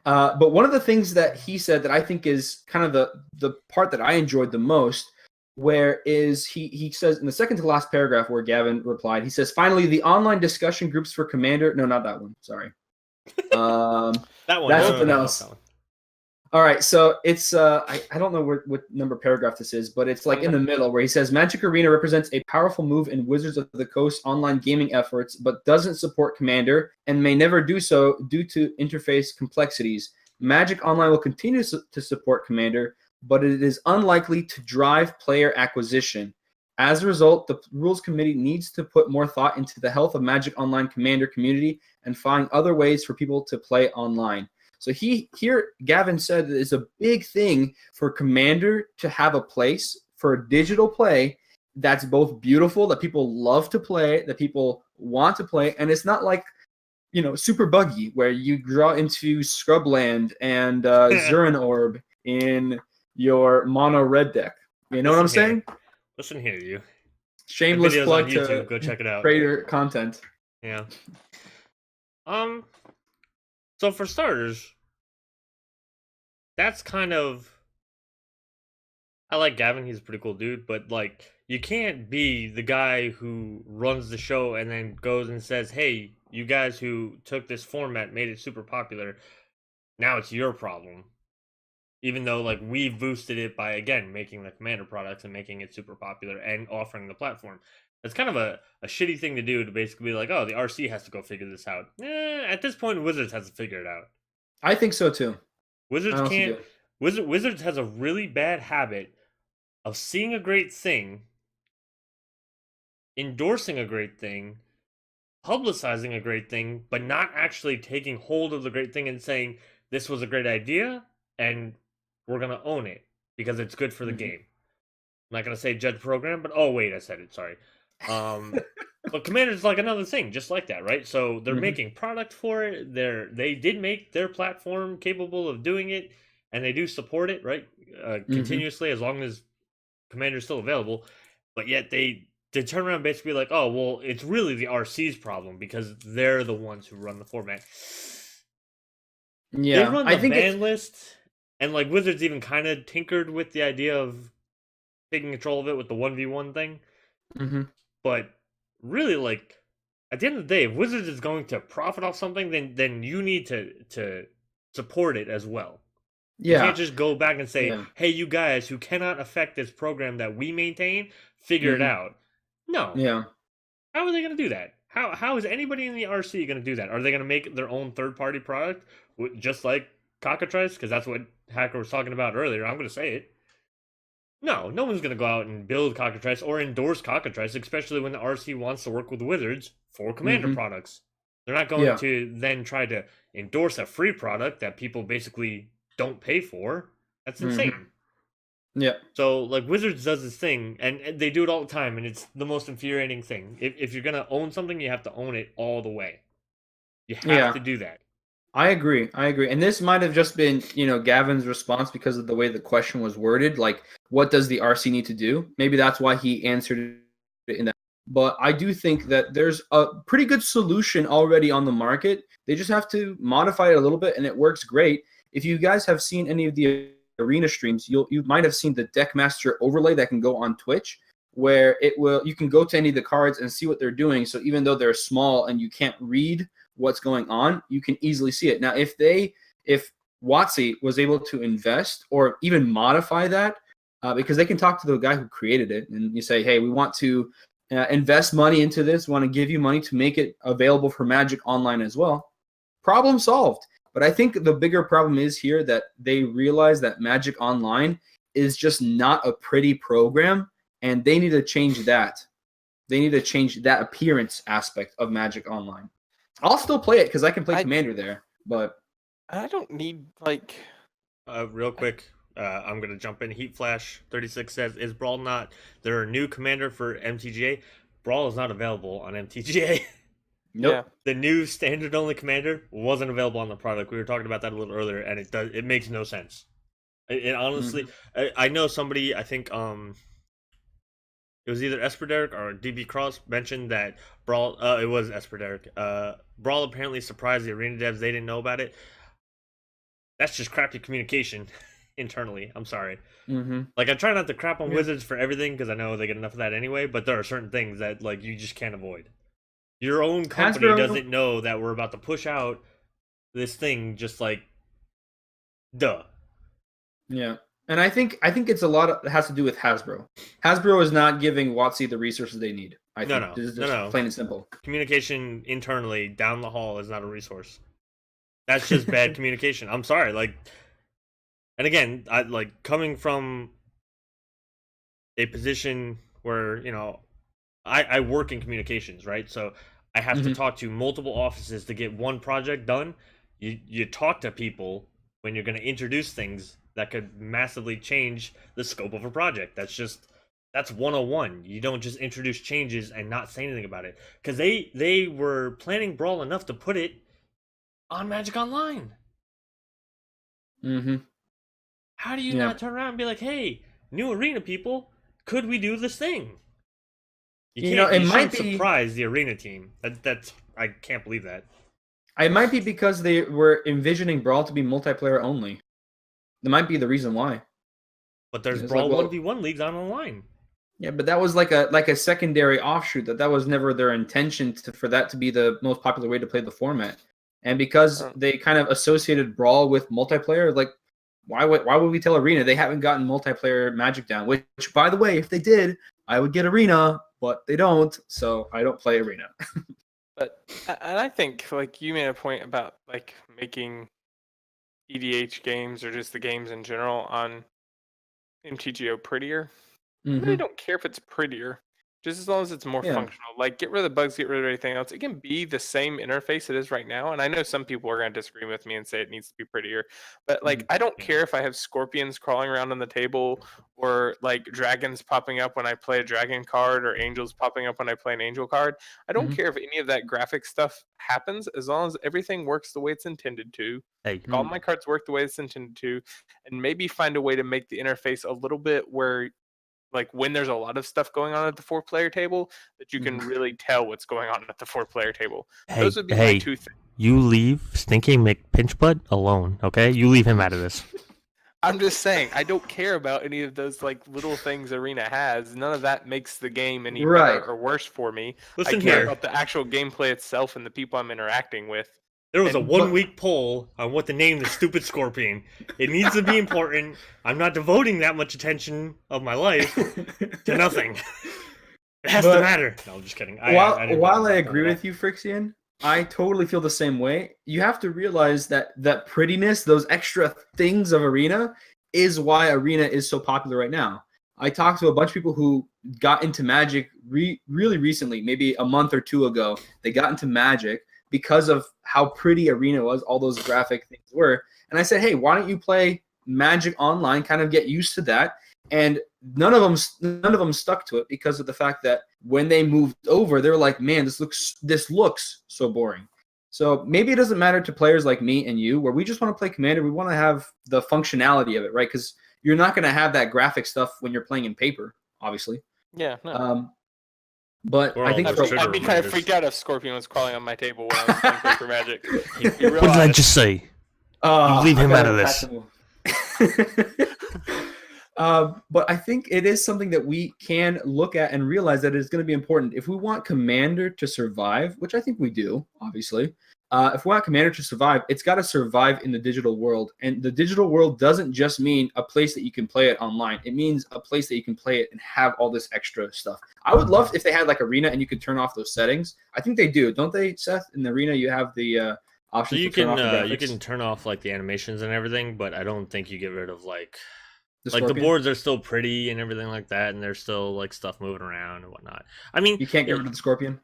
But one of the things that he said that I think is kind of the part that I enjoyed the most, where is he says in the second to last paragraph where Gavin replied, he says, finally, the online discussion groups for Commander. No, not that one. Sorry. That one. That's something else. All right. So it's, I don't know what number paragraph this is, but it's like in the middle where he says Magic Arena represents a powerful move in Wizards of the Coast online gaming efforts, but doesn't support Commander and may never do so due to interface complexities. Magic Online will continue to support Commander, but it is unlikely to drive player acquisition. As a result, the Rules Committee needs to put more thought into the health of Magic Online Commander community and find other ways for people to play online. So Gavin said that it's a big thing for Commander to have a place for digital play that's both beautiful, that people love to play, that people want to play, and it's not like, super buggy where you draw into Scrubland and Zurin Orb in your mono red deck. You know what I'm saying? Listen here, you. Shameless plug on YouTube. to Go check it out. Praetor content. Yeah. So for starters, that's kind of. I like Gavin. He's a pretty cool dude, but like, you can't be the guy who runs the show and then goes and says, "Hey, you guys who took this format, made it super popular. Now it's your problem." Even though, like, we've boosted it by, again, making the Commander products and making it super popular and offering the platform. It's kind of a shitty thing to do, to basically be like, oh, the RC has to go figure this out. At this point, Wizards has to figure it out. I think so, too. Wizards can't. Wizards has a really bad habit of seeing a great thing, endorsing a great thing, publicizing a great thing, but not actually taking hold of the great thing and saying, this was a great idea, and we're going to own it because it's good for the game. I'm not going to say judge program, but oh, wait, I said it. Sorry. But Commander's like another thing, just like that, right? So they're making product for it. They did make their platform capable of doing it, and they do support it, right? Continuously, as long as Commander's still available. But yet they turn around and basically like, oh, well, it's really the RC's problem because they're the ones who run the format. Yeah, they run the ban list. And, like, Wizards even kind of tinkered with the idea of taking control of it with the 1v1 thing. But really, like, at the end of the day, if Wizards is going to profit off something, then you need to support it as well. Yeah. You can't just go back and say, hey, you guys who cannot affect this program that we maintain, figure it out. No. Yeah. How are they going to do that? How is anybody in the RC going to do that? Are they going to make their own third-party product, just like Cockatrice? Because that's what Hacker was talking about earlier. I'm going to say it. No one's going to go out and build Cockatrice or endorse Cockatrice, especially when the RC wants to work with Wizards for Commander products. They're not going to then try to endorse a free product that people basically don't pay for. That's insane. Yeah. So, like, Wizards does this thing, and they do it all the time, and it's the most infuriating thing. If you're going to own something, you have to own it all the way. You have to do that. I agree. And this might have just been, Gavin's response because of the way the question was worded. Like, what does the RC need to do? Maybe that's why he answered it in that. But I do think that there's a pretty good solution already on the market. They just have to modify it a little bit, and it works great. If you guys have seen any of the arena streams, you might have seen the Deckmaster overlay that can go on Twitch, where you can go to any of the cards and see what they're doing. So even though they're small and you can't read what's going on, you can easily see it. Now, if WotC was able to invest or even modify that, because they can talk to the guy who created it, and you say, hey, we want to invest money into this, want to give you money to make it available for Magic Online as well. Problem solved. But I think the bigger problem is here that they realize that Magic Online is just not a pretty program, and they need to change that. They need to change that appearance aspect of Magic Online. I'll still play it because I can play Commander there, but I don't need, like... Real quick, I'm gonna jump in. Heat Flash 36 says, "Is Brawl not there a new commander for MTGA? Brawl is not available on MTGA. Nope. The new standard only commander wasn't available on the product. We were talking about that a little earlier, and it makes no sense. It honestly, I know somebody, I think it was either Esper Derek or DB Cross mentioned that Brawl. It was Esper Derek. Brawl apparently surprised the arena devs. They didn't know about it. That's just crappy communication internally. I'm sorry. Like, I try not to crap on Wizards for everything because I know they get enough of that anyway. But there are certain things that like you just can't avoid. Your own company doesn't know that we're about to push out this thing. Just like, duh. Yeah. And I think it's a lot of, it has to do with Hasbro. Hasbro is not giving WotC the resources they need. I think this is just plain and simple. Communication internally down the hall is not a resource. That's just bad communication. I'm sorry. Like, and again, I like coming from a position where, you know, I work in communications, right? So I have to talk to multiple offices to get one project done. You talk to people when you're going to introduce things that could massively change the scope of a project. That's 101. You don't just introduce changes and not say anything about it. Because they were planning Brawl enough to put it on Magic Online. How do you not turn around and be like, hey, new arena people, could we do this thing? You can't, it might surprise the arena team. That's I can't believe that. It might be because they were envisioning Brawl to be multiplayer only. That might be the reason why. But there's Brawl 1v1 leagues on online. Yeah, but that was like a secondary offshoot. That was never their intention for that to be the most popular way to play the format. And because they kind of associated Brawl with multiplayer, like why would we tell Arena they haven't gotten multiplayer Magic down? Which, by the way, if they did, I would get Arena, but they don't, so I don't play Arena. And I think like you made a point about like making EDH games or just the games in general on MTGO prettier. I really don't care if it's prettier, just as long as it's more functional. Like, get rid of the bugs, get rid of everything else. It can be the same interface it is right now. And I know some people are going to disagree with me and say it needs to be prettier. But, like, I don't care if I have scorpions crawling around on the table or, like, dragons popping up when I play a dragon card or angels popping up when I play an angel card. I don't care if any of that graphic stuff happens as long as everything works the way it's intended to. All my cards work the way it's intended to. And maybe find a way to make the interface a little bit where, like, when there's a lot of stuff going on at the 4-player table, that you can really tell what's going on at the 4-player table. Those would be my two things. You leave Stinking McPinchbutt alone, okay? You leave him out of this. I'm just saying, I don't care about any of those like little things Arena has. None of that makes the game any better or worse for me. I care about the actual gameplay itself and the people I'm interacting with. There was a 1-week poll on what to name the stupid scorpion. It needs to be important. I'm not devoting that much attention of my life to nothing. It has to matter. No, I'm just kidding. While I agree with you, Frixian, I totally feel the same way. You have to realize that prettiness, those extra things of Arena, is why Arena is so popular right now. I talked to a bunch of people who got into Magic really recently, maybe a month or two ago. They got into Magic because of how pretty Arena was, all those graphic things were. And I said, hey, why don't you play Magic Online, kind of get used to that? And none of them stuck to it because of the fact that when they moved over, they were like, man, this looks so boring. So maybe it doesn't matter to players like me and you, where we just want to play Commander. We want to have the functionality of it, right? Because you're not going to have that graphic stuff when you're playing in paper, obviously. Yeah. No. But I think I'd be kind of freaked out if Scorpion was crawling on my table when I was playing paper Magic. What did I just say? You leave him out of this. But I think it is something that we can look at and realize that it's going to be important. If we want Commander to survive, which I think we do, obviously, if we want Commander to survive, it's got to survive in the digital world. And the digital world doesn't just mean a place that you can play it online. It means a place that you can play it and have all this extra stuff. I would love if they had like Arena and you could turn off those settings. I think they do, don't they, Seth? In the Arena, you have the option. So you can turn off like the animations and everything, but I don't think you get rid of like the boards are still pretty and everything like that, and there's still like stuff moving around and whatnot. I mean, you can't get rid of the Scorpion.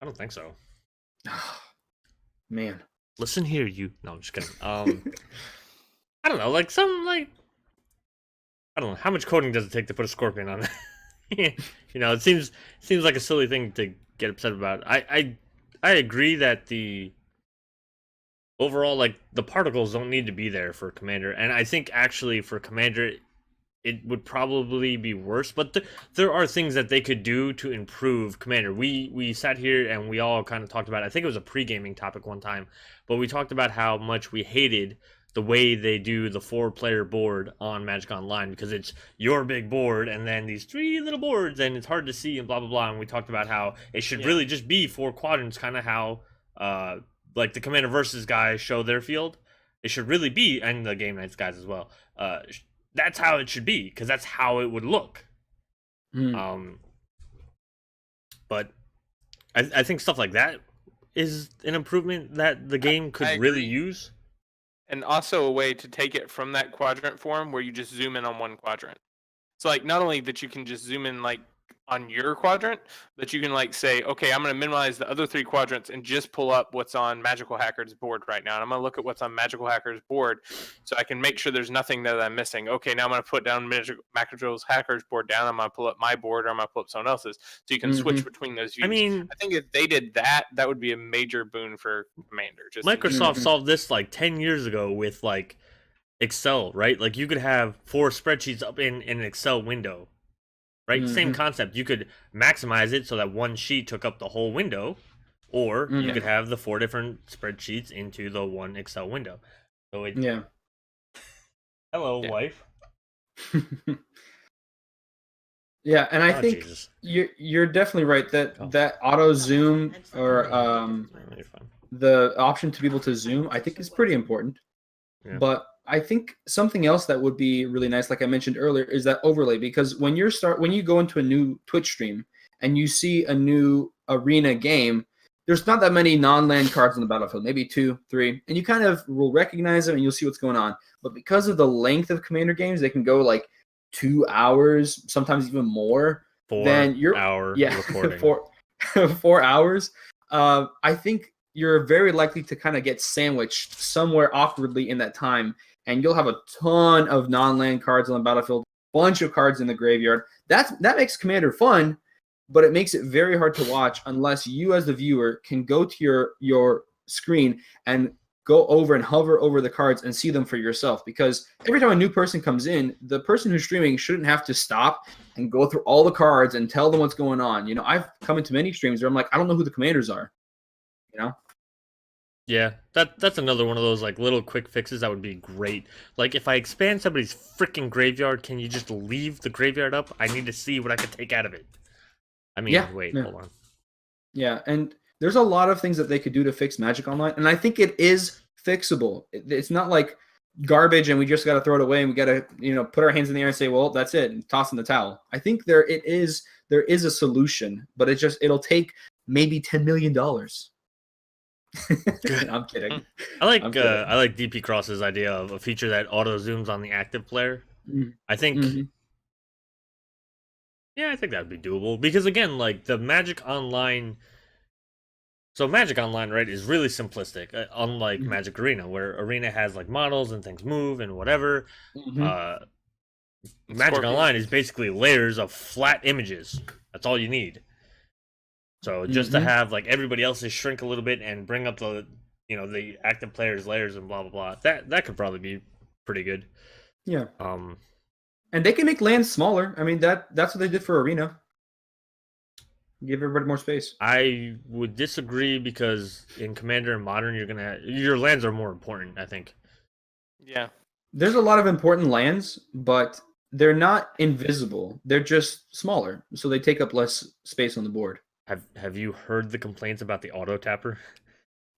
I don't think so. Man, listen here, you. No, I'm just kidding. I don't know, like some like I don't know how much coding does it take to put a scorpion on that. It seems like a silly thing to get upset about. I agree that the overall, like, the particles don't need to be there for Commander, and I think actually for Commander it would probably be worse, but there are things that they could do to improve Commander. We sat here and we all kind of talked about it. I think it was a pre-gaming topic one time, but we talked about how much we hated the way they do the 4-player board on Magic Online, because it's your big board and then these 3 little boards and it's hard to see and blah blah blah. And we talked about how it should really just be 4 quadrants, kind of how like the Commander Versus guys show their field. It should really be, and the Game Nights guys as well. That's how it should be, because that's how it would look. But I think stuff like that is an improvement that the game could really use. And also a way to take it from that quadrant form where you just zoom in on one quadrant. So like not only that you can just zoom in like on your quadrant, but you can like say, okay, I'm going to minimize the other 3 quadrants and just pull up what's on Magical Hacker's board right now. And I'm going to look at what's on Magical Hacker's board so I can make sure there's nothing that I'm missing. Okay, now I'm going to put down Magical Hacker's board down. I'm going to pull up my board, or I'm going to pull up someone else's. So you can switch between those views. I mean, I think if they did that, that would be a major boon for Commander. Microsoft solved this like 10 years ago with like Excel, right? Like you could have 4 spreadsheets up in an Excel window. Right? Same concept. You could maximize it so that one sheet took up the whole window, or you could have the 4 different spreadsheets into the one Excel window. So it Hello, wife. Yeah, and I think Jesus. you're definitely right that auto zoom or the option to be able to zoom, I think is pretty important. Yeah. But I think something else that would be really nice, like I mentioned earlier, is that overlay. Because when you go into a new Twitch stream and you see a new arena game, there's not that many non-land cards on the battlefield, maybe 2, 3, and you kind of will recognize them and you'll see what's going on. But because of the length of Commander games, they can go like 2 hours, sometimes even more. 4 then you're hour recording. 4 hours. I think you're very likely to kind of get sandwiched somewhere awkwardly in that time, and you'll have a ton of non-land cards on the battlefield, bunch of cards in the graveyard. That makes Commander fun, but it makes it very hard to watch unless you as the viewer can go to your screen and go over and hover over the cards and see them for yourself. Because every time a new person comes in, the person who's streaming shouldn't have to stop and go through all the cards and tell them what's going on. You know, I've come into many streams where I'm like, I don't know who the commanders are. You know? Yeah, that's another one of those like little quick fixes that would be great. Like if I expand somebody's freaking graveyard, can you just leave the graveyard up? I need to see what I can take out of it. I mean, hold on. Yeah, and there's a lot of things that they could do to fix Magic Online, and I think it is fixable. It's not like garbage and we just got to throw it away and we got to, put our hands in the air and say, well, that's it, and toss in the towel. I think there is a solution, but it'll take maybe $10 million. I'm kidding. I like DP Cross's idea of a feature that auto zooms on the active player. I think yeah, I think that would be doable, because again, like the Magic Online, so Magic Online, right, is really simplistic, unlike Magic Arena, where Arena has like models and things move and whatever. Magic Online is basically layers of flat images. That's all you need. So just to have like everybody else's shrink a little bit and bring up the the active players' layers and blah blah blah. That could probably be pretty good. Yeah. And they can make lands smaller. I mean that's what they did for Arena. Give everybody more space. I would disagree, because in Commander and Modern your lands are more important, I think. Yeah. There's a lot of important lands, but they're not invisible. They're just smaller, so they take up less space on the board. Have you heard the complaints about the auto tapper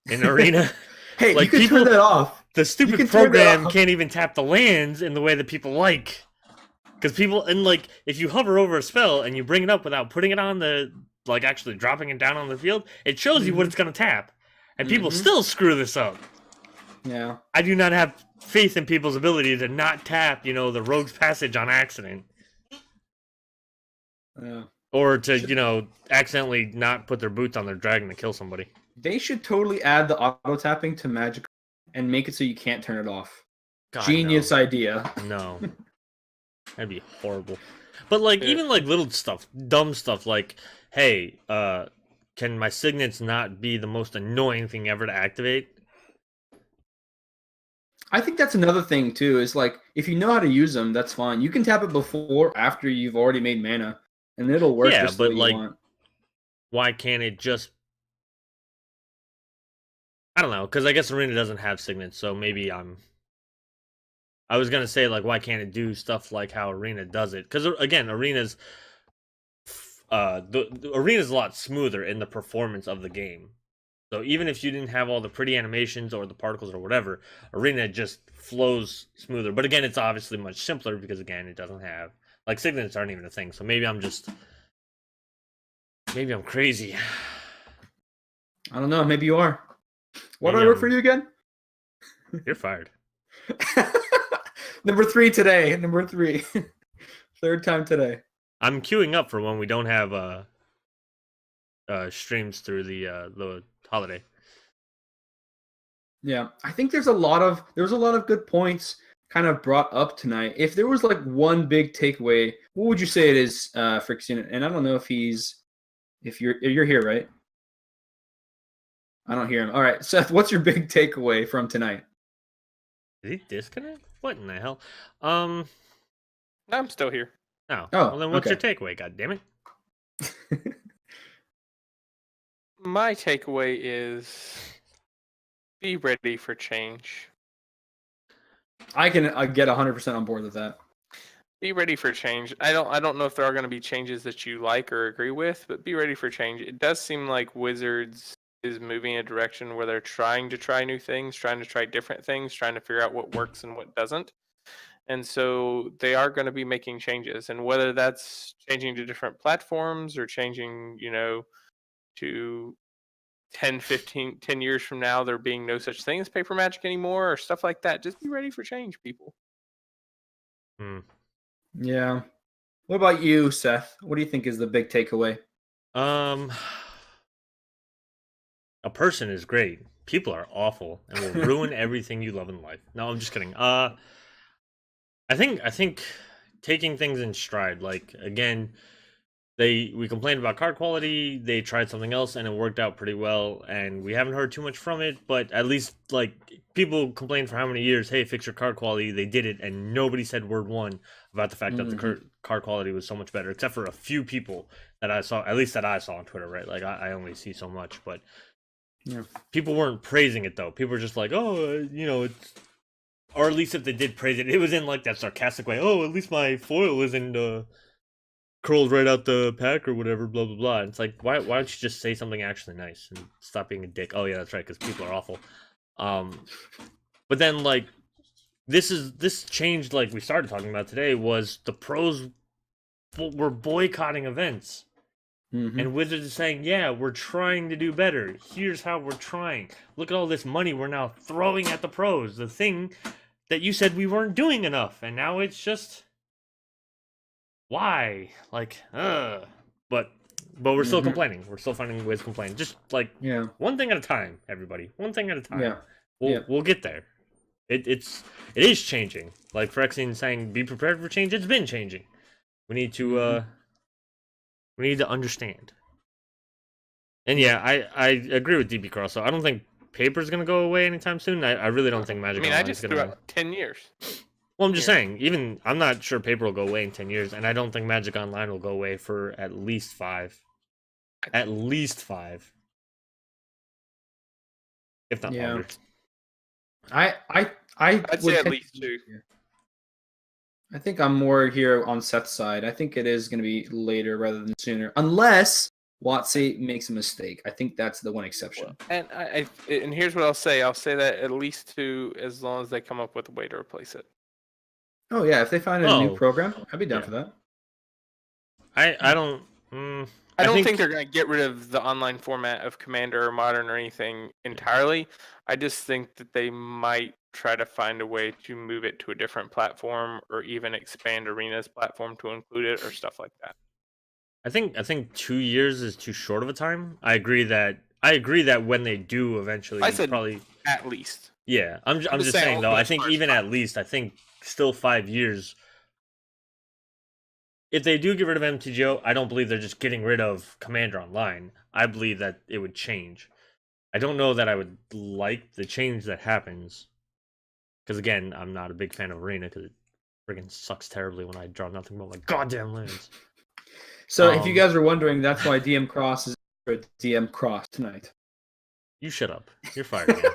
in Arena? Hey, like, you can turn that off. The stupid program can't even tap the lands in the way that people like. Because people, and like, if you hover over a spell and you bring it up without putting it on the, like actually dropping it down on the field, it shows you what it's going to tap. And people still screw this up. Yeah. I do not have faith in people's ability to not tap, the Rogue's Passage on accident. Yeah. Or to, accidentally not put their boots on their dragon to kill somebody. They should totally add the auto tapping to Magic and make it so you can't turn it off. God, Genius idea. No. That'd be horrible. But like even like little stuff, dumb stuff like, hey, can my signets not be the most annoying thing ever to activate? I think that's another thing too. Is like if you know how to use them, that's fine. You can tap it before, or after you've already made mana, and it'll work Yeah, just the but way you like, want. why can't it just? I don't know, because I guess Arena doesn't have signets, so maybe I was gonna say like, why can't it do stuff like how Arena does it? Because again, Arena's the Arena's a lot smoother in the performance of the game. So even if you didn't have all the pretty animations or the particles or whatever, Arena just flows smoother. But again, it's obviously much simpler because again, it doesn't have like signets aren't even a thing. So maybe I'm crazy. I don't know. Maybe you are. What do Maybe I work for you again? You're fired. Number 3 today. Number 3. Third time today. I'm queuing up for when we don't have streams through the holiday. Yeah, I think there was a lot of good points kind of brought up tonight. If there was like one big takeaway, what would you say it is, Friction? And I don't know if you're here, right? I don't hear him. All right, Seth, what's your big takeaway from tonight? Did he disconnect? What in the hell? No, I'm still here. No. Oh, Well, then what's your okay. takeaway? God damn it! My takeaway is be ready for change. I can get 100% on board with that. Be ready for change. I don't know if there are going to be changes that you like or agree with, but be ready for change. It does seem like Wizards is moving in a direction where they're trying to try new things, trying to try different things, trying to figure out what works and what doesn't. And so they are going to be making changes, and whether that's changing to different platforms or changing, to 10, 15, 10 years from now, there being no such thing as paper magic anymore or stuff like that. Just be ready for change, people. Yeah. What about you, Seth? What do you think is the big takeaway? A person is great. People are awful and will ruin everything you love in life. No, I'm just kidding. I think taking things in stride. Like again, we complained about card quality. They tried something else and it worked out pretty well. And we haven't heard too much from it. But at least like people complained for how many years? Hey, fix your card quality. They did it, and nobody said word one about the fact that the card quality was so much better, except for a few people that I saw. At least that I saw on Twitter, right? Like I only see so much, but. Yeah. People weren't praising it though. People were just like, "Oh, it's," or at least if they did praise it, it was in like that sarcastic way. Oh, at least my foil isn't curled right out the pack or whatever. Blah blah blah. And it's like, why don't you just say something actually nice and stop being a dick? Oh yeah, that's right, because people are awful. But then like this changed. Like we started talking about today was the pros were boycotting events. And Wizards is saying, yeah, we're trying to do better. Here's how we're trying. Look at all this money we're now throwing at the pros. The thing that you said we weren't doing enough. And now it's just... Why? Like, But we're still complaining. We're still finding ways to complain. Just, like, one thing at a time, everybody. One thing at a time. Yeah. We'll get there. It is changing. Like Phyrexian saying, be prepared for change. It's been changing. We need to... We need to understand. And yeah, I agree with DB Cross. So I don't think paper's going to go away anytime soon. I really don't think Magic Online is going to... I just threw out 10 years. Well, I'm just saying, even I'm not sure paper will go away in 10 years, and I don't think Magic Online will go away for at least 5. At least 5. If not longer. I'd say at least 2. I think I'm more here on Seth's side. I think it is going to be later rather than sooner, unless WotC makes a mistake. I think that's the one exception. And and here's what I'll say. I'll say that at least 2, as long as they come up with a way to replace it. Oh yeah, if they find a new program, I'd be down for that. I don't. I don't think they're going to get rid of the online format of Commander or Modern or anything entirely. I just think that they might try to find a way to move it to a different platform or even expand Arena's platform to include it or stuff like that. I think 2 years is too short of a time. I agree that when they do eventually, I said probably at least. Yeah, I'm just saying though. I think even at least, I think still 5 years if they do get rid of MTGO, I don't believe they're just getting rid of Commander Online. I believe that it would change. I don't know that I would like the change that happens. Because again, I'm not a big fan of Arena because it friggin' sucks terribly when I draw nothing but my goddamn lands. So if you guys are wondering, that's why DM Cross is for DM Cross tonight. You shut up. You're fired again.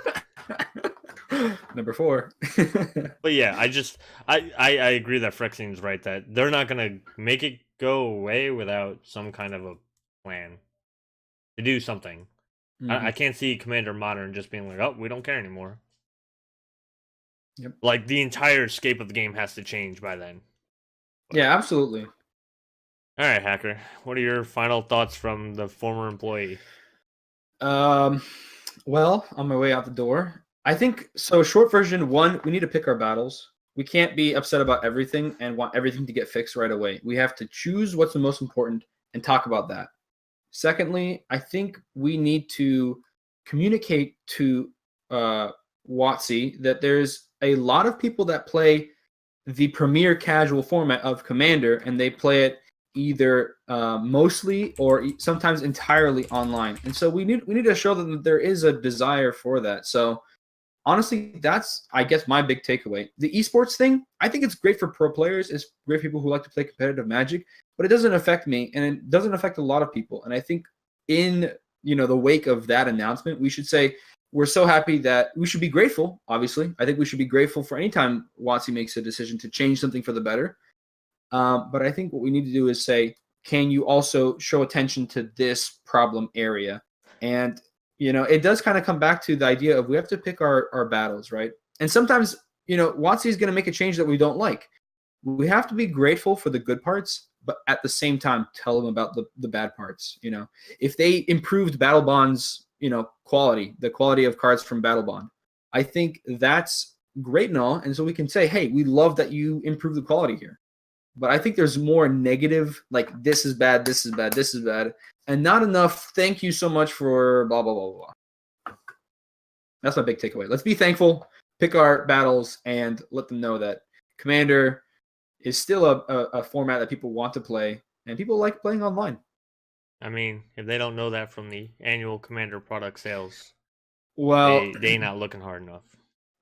Number 4. But yeah, I agree that Frexine's right that they're not gonna make it go away without some kind of a plan to do something. I can't see Commander Modern just being like, oh, we don't care anymore. Yep. Like the entire scape of the game has to change by then. Yeah, absolutely. All right, Hacker. What are your final thoughts from the former employee? Well, on my way out the door, I think so. Short version 1, we need to pick our battles. We can't be upset about everything and want everything to get fixed right away. We have to choose what's the most important and talk about that. Secondly, I think we need to communicate to WotC that there's a lot of people that play the premier casual format of Commander, and they play it either mostly or sometimes entirely online. And so we need to show them that there is a desire for that. So honestly, that's, I guess, my big takeaway. The esports thing, I think it's great for pro players. It's great for people who like to play competitive Magic, but it doesn't affect me, and it doesn't affect a lot of people. And I think in the wake of that announcement, we should say we're so happy that we should be grateful. Obviously, I think we should be grateful for any time WotC makes a decision to change something for the better. But I think what we need to do is say, can you also show attention to this problem area? And it does kind of come back to the idea of we have to pick our battles, right? And sometimes, WotC is going to make a change that we don't like. We have to be grateful for the good parts, but at the same time, tell them about the bad parts. If they improved Battle Bond's, quality, the quality of cards from Battle Bond, I think that's great and all. And so we can say, hey, we love that you improved the quality here. But I think there's more negative, like this is bad, this is bad, this is bad, and not enough thank you so much for blah, blah, blah, blah. That's my big takeaway. Let's be thankful, pick our battles, and let them know that Commander is still a format that people want to play, and people like playing online. I mean, if they don't know that from the annual Commander product sales, well, they not looking hard enough.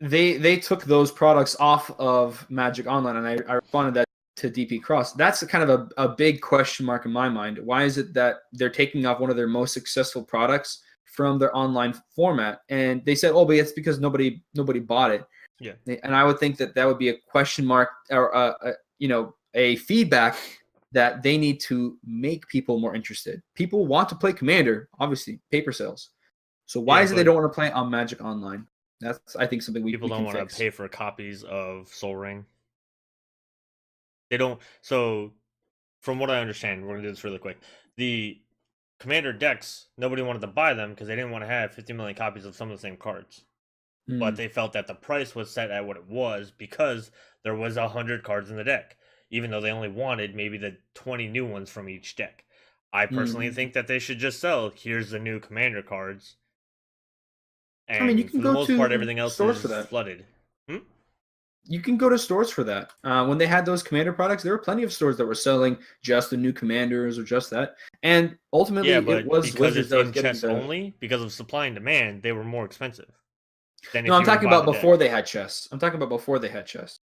They took those products off of Magic Online, and I responded that to DP Cross. That's kind of a big question mark in my mind. Why is it that they're taking off one of their most successful products from their online format? And they said, oh, but it's because nobody bought it. Yeah. And I would think that would be a question mark or a feedback that they need to make people more interested. People want to play Commander, obviously, paper sales. So why is it they don't want to play on Magic Online? That's, I think, something people don't want to pay for copies of Sol Ring. They don't. So, from what I understand, we're gonna do this really quick. The Commander decks, nobody wanted to buy them because they didn't want to have 50 million copies of some of the same cards. But they felt that the price was set at what it was because there was 100 cards in the deck, even though they only wanted maybe the 20 new ones from each deck. I personally think that they should just sell, here's the new Commander cards. And I mean, you can for the go most to part, everything else stores is for that. flooded. You can go to stores for that. When they had those Commander products, there were plenty of stores that were selling just the new Commanders or just that. And ultimately, yeah, but it was because Wizards it's that was in getting chess the... only, because of supply and demand, they were more expensive. No, I'm talking about before they had chess. I'm talking about before they had chess.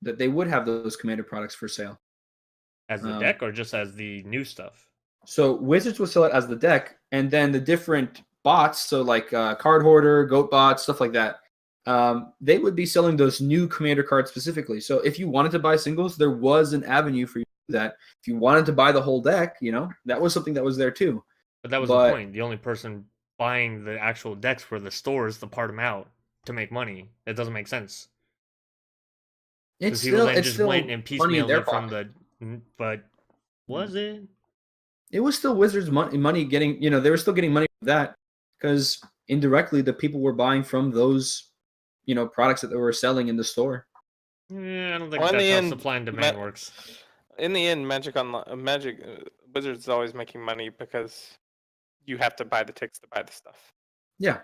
That they would have those Commander products for sale. As the deck or just as the new stuff? So Wizards would sell it as the deck, and then the different bots, so like Card Hoarder, Goat Bots, stuff like that, they would be selling those new Commander cards specifically. So if you wanted to buy singles, there was an avenue for you to do that. If you wanted to buy the whole deck, that was something that was there too. But that was the point. The only person buying the actual decks were the stores to part them out to make money. That doesn't make sense. It's people still, then it's just still went and money in piecemealed their it from pocket. but was it? It was still Wizards money getting, they were still getting money from that because indirectly the people were buying from those, products that they were selling in the store. Yeah, I don't think that's how supply and demand works. In the end, Wizards is always making money because you have to buy the ticks to buy the stuff. Yeah,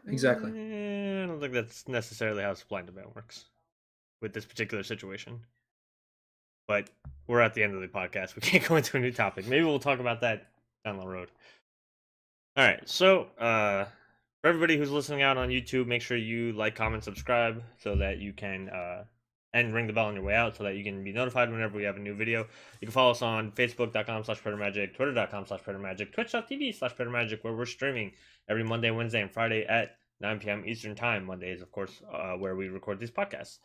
exactly. I don't think that's necessarily how supply and demand works with this particular situation. but we're at the end of the podcast. We can't go into a new topic. Maybe we'll talk about that down the road. All right. So, for everybody who's listening out on YouTube, make sure you like, comment, subscribe so that you can, and ring the bell on your way out so that you can be notified whenever we have a new video. You can follow us on facebook.com/PraetorMagic, twitter.com/PraetorMagic, twitch.tv/PraetorMagic, where we're streaming every Monday, Wednesday, and Friday at 9 p.m. Eastern Time. Mondays, of course, where we record these podcasts.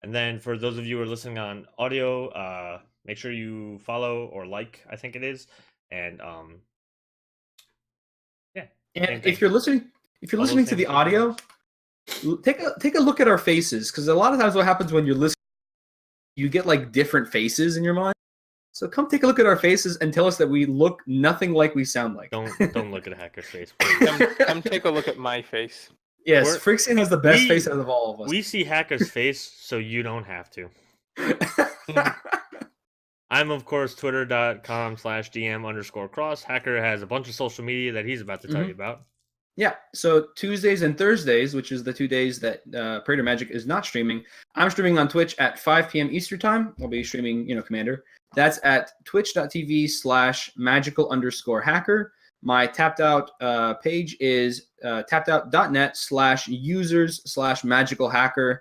And then for those of you who are listening on audio, make sure you follow or like, I think it is. And yeah. And if you're listening to the audio, take a look at our faces, because a lot of times what happens when you're listening, you get like different faces in your mind. So come take a look at our faces and tell us that we look nothing like we sound like. Don't look at a hacker's face, please. Come take a look at my face. Yes, Frixian has the best face out of all of us. We see Hacker's face, so you don't have to. I'm, of course, twitter.com/DM_cross. Hacker has a bunch of social media that he's about to tell you about. Yeah, so Tuesdays and Thursdays, which is the 2 days that Praetor Magic is not streaming, I'm streaming on Twitch at 5 p.m. Eastern Time. I'll be streaming, Commander. That's at twitch.tv/magical_hacker. My tapped out page is tappedout.net/users/magical_hacker.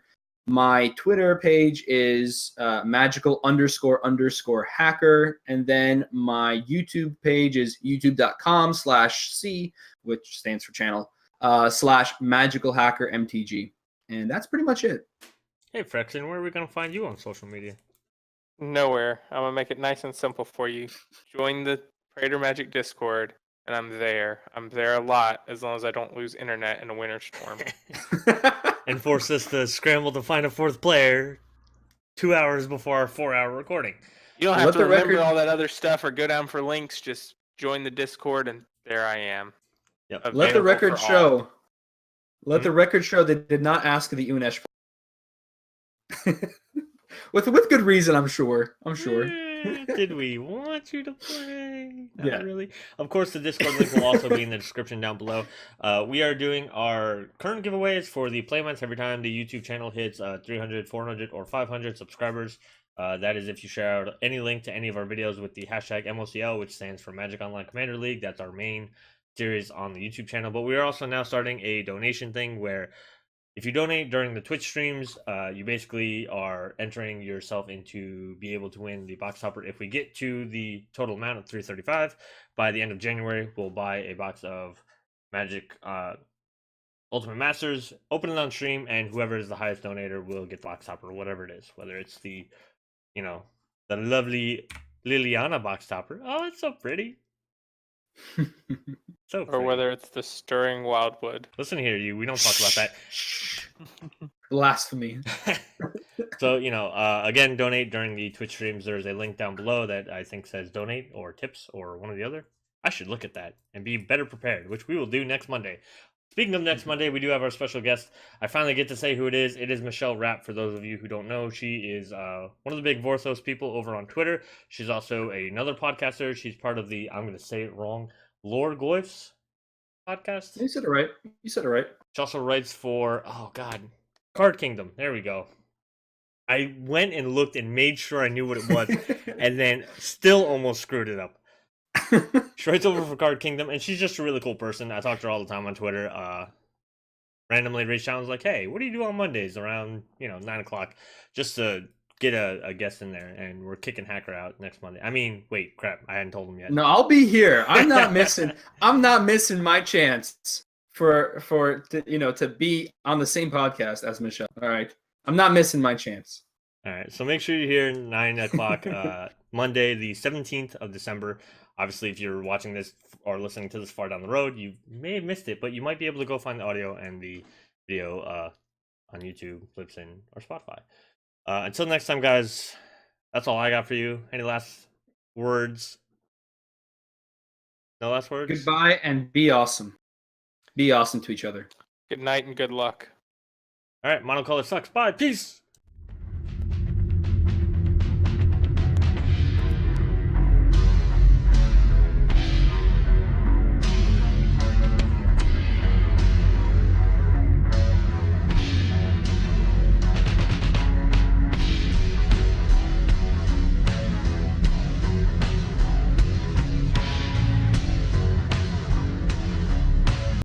My Twitter page is magical__hacker. And then my YouTube page is youtube.com/C, which stands for channel, /magicalhackermtg. And that's pretty much it. Hey, Frexen, where are we going to find you on social media? Nowhere. I'm going to make it nice and simple for you. Join the Praetor Magic Discord, and I'm there. I'm there a lot, as long as I don't lose internet in a winter storm. And force us to scramble to find a fourth player 2 hours before our 4-hour recording. You don't have to remember all that other stuff or go down for links. Just join the Discord, and there I am. Yep. Let the record show. Let the record show they did not ask the Unesh. with good reason, I'm sure. Did we want you to play? Not really. Of course, the Discord link will also be in the description down below. We are doing our current giveaways for the Playmats every time the YouTube channel hits 300, 400, or 500 subscribers. That is if you share out any link to any of our videos with the hashtag MOCL, which stands for Magic Online Commander League. That's our main series on the YouTube channel. But we are also now starting a donation thing where if you donate during the Twitch streams, you basically are entering yourself into be able to win the box topper. If we get to the total amount of 335 by the end of January, we'll buy a box of Magic Ultimate Masters, open it on stream, and whoever is the highest donator will get the box topper, whatever it is. Whether it's the, the lovely Liliana box topper. Oh, it's so pretty. So or whether it's the Stirring Wildwood. Listen here, we don't talk about that. Blasphemy. So, again, donate during the Twitch streams. There's a link down below that I think says donate or tips or one or the other. I should look at that and be better prepared, which we will do next Monday. Speaking of next Monday, we do have our special guest. I finally get to say who it is. It is Michelle Rapp, for those of you who don't know. She is one of the big Vorthos people over on Twitter. She's also another podcaster. She's part of the, I'm going to say it wrong, Lord Goif's podcast. You said it right. She also writes for, Card Kingdom. There we go. I went and looked and made sure I knew what it was, and then still almost screwed it up. She writes over for Card Kingdom, and she's just a really cool person. I talk to her all the time on Twitter. Randomly reached out and was like, hey, what do you do on Mondays around 9 o'clock? Just to get a guest in there, and we're kicking Hacker out next Monday. I mean, wait, crap, I hadn't told him yet. No, I'll be here. I'm not missing my chance to be on the same podcast as Michelle. All right. I'm not missing my chance. All right. So make sure you're here 9 o'clock Monday, the 17th of December. Obviously, if you're watching this or listening to this far down the road, you may have missed it, but you might be able to go find the audio and the video on YouTube, Libsyn, or Spotify. Until next time, guys, that's all I got for you. Any last words? No last words? Goodbye and be awesome. Be awesome to each other. Good night and good luck. All right, monocolor sucks. Bye. Peace.